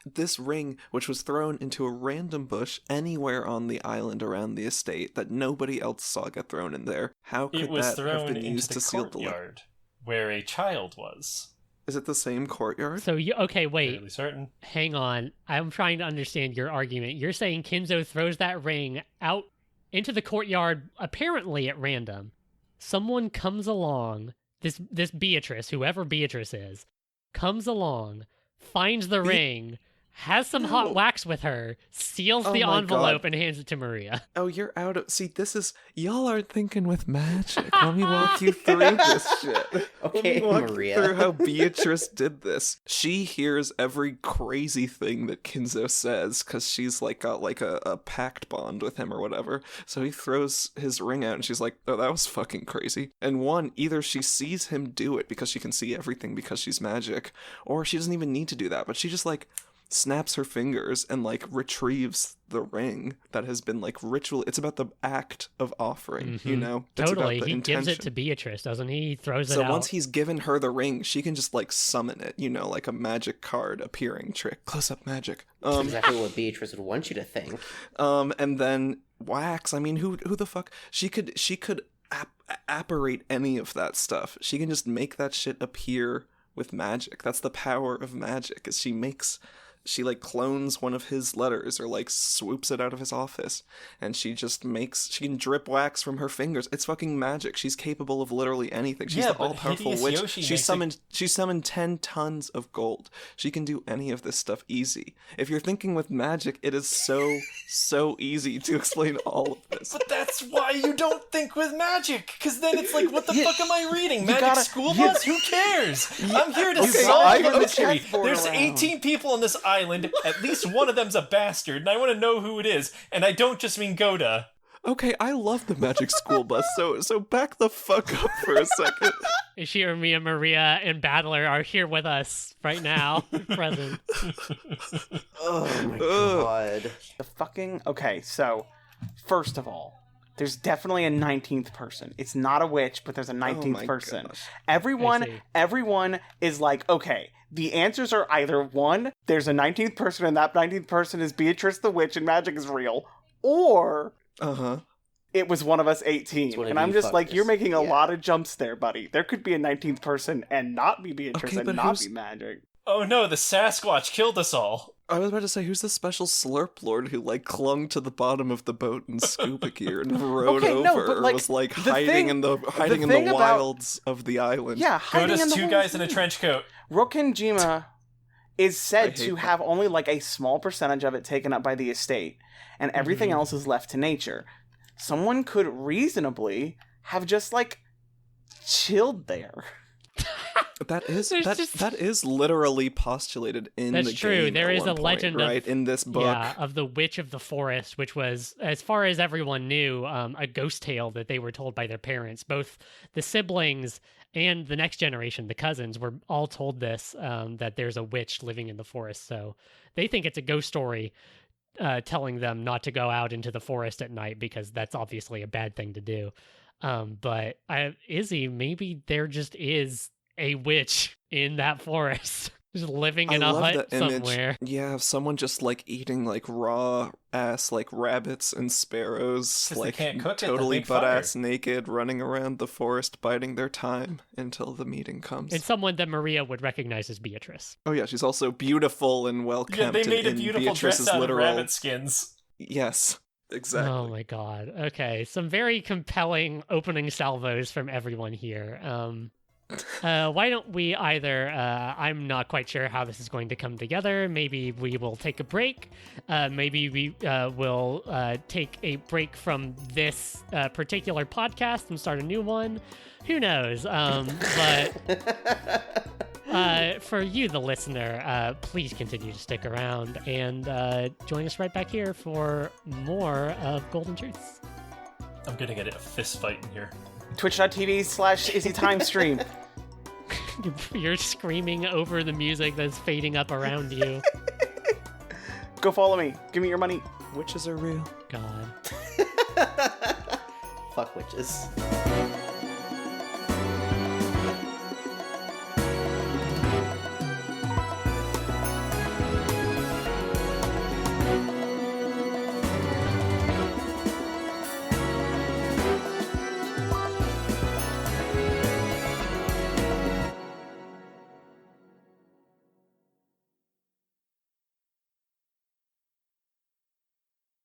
this ring, which was thrown into a random bush anywhere on the island around the estate that nobody else saw get thrown in there, how could It was that have thrown been into used the to seal the letter? courtyard where a child was. Is it the same courtyard? So, okay, wait. Fairly certain. Hang on. I'm trying to understand your argument. You're saying Kinzo throws that ring out into the courtyard, apparently at random. Someone comes along, this Beatrice, whoever Beatrice is, comes along, finds the ring, has some hot wax with her, seals Oh the my envelope, God. and hands it to Maria. Oh, you're out of... See, this is... Y'all aren't thinking with magic. Let me walk you through this shit. Okay, Let me walk Maria. you through how Beatrice did this. She hears every crazy thing that Kinzo says, because she's like got like a pact bond with him or whatever. So he throws his ring out, and she's like, oh, that was fucking crazy. And one, either she sees him do it because she can see everything because she's magic, or she doesn't even need to do that, but she just like... snaps her fingers and like retrieves the ring that has been like ritual. It's about the act of offering, you know? It's Totally. about the He gives it intention. to Beatrice, doesn't he? He throws it So out. once he's given her the ring, she can just like summon it, you know, like a magic card appearing trick, close up magic. That's exactly what Beatrice would want you to think. And then wax. I mean, who the fuck? She could apparate any of that stuff. She can just make that shit appear with magic. That's the power of magic. Is she like clones one of his letters or like swoops it out of his office, and she can drip wax from her fingers. It's fucking magic. She's capable of literally anything. She's Yeah, the but all-powerful Hideyoshi witch. makes She summoned 10 tons of gold. She can do any of this stuff easy. If you're thinking with magic, it is so easy to explain all of this. But that's why you don't think with magic, because then it's like, what the fuck am I reading? Magic gotta- school bus? Who cares? I'm here to Okay, solve the okay. mystery. Chessboard There's around. 18 people on this island. At least one of them's a bastard, and I want to know who it is. And I don't just mean Goda. Okay, I love the Magic School Bus, so back the fuck up for a second. Ishiramiya, Maria, and Battler are here with us right now, present. Oh my god. The fucking... Okay, so, first of all, there's definitely a 19th person. It's not a witch, but there's a 19th person. Gosh. Everyone is like, okay, the answers are either one, there's a 19th person and that 19th person is Beatrice the Witch and magic is real, or... it was one of us 18. And I'm just like, you're making a lot of jumps there, buddy. There could be a 19th person and not be Beatrice and not be magic. Oh no, the Sasquatch killed us all. I was about to say, who's the special slurp lord who, like, clung to the bottom of the boat in scuba gear and rode over, or was, like, hiding in the wilds of the island? Yeah, hiding in the two guys in a trench coat. Rokkenjima is said to have only, like, a small percentage of it taken up by the estate, and everything else is left to nature. Someone could reasonably have just, like, chilled there. That is literally postulated in the game. That's true. There is a legend in this book of the Witch of the Forest, which was, as far as everyone knew, a ghost tale that they were told by their parents. Both the siblings and the next generation, the cousins, were all told this, that there's a witch living in the forest. So they think it's a ghost story telling them not to go out into the forest at night because that's obviously a bad thing to do. But Izzy, maybe there just is a witch in that forest, just living in a hut somewhere. Yeah, of someone just like eating like raw ass like rabbits and sparrows, like totally butt ass naked, running around the forest biting their time until the meeting comes. And someone that Maria would recognize as Beatrice. Oh yeah, she's also beautiful and well kept. Yeah, they made a beautiful dress out of rabbit skins. Yes. Exactly. Oh my god. Okay, some very compelling opening salvos from everyone here. Why don't we either, I'm not quite sure how this is going to come together. Maybe we will take a break. Maybe we will take a break from this particular podcast and start a new one. Who knows? But for you, the listener, please continue to stick around and join us right back here for more of Golden Truths. I'm gonna get a fist fight in here. Twitch.tv/IzzyTimeStream. You're screaming over the music that's fading up around you. Go follow me. Give me your money. Witches are real. God. Fuck witches.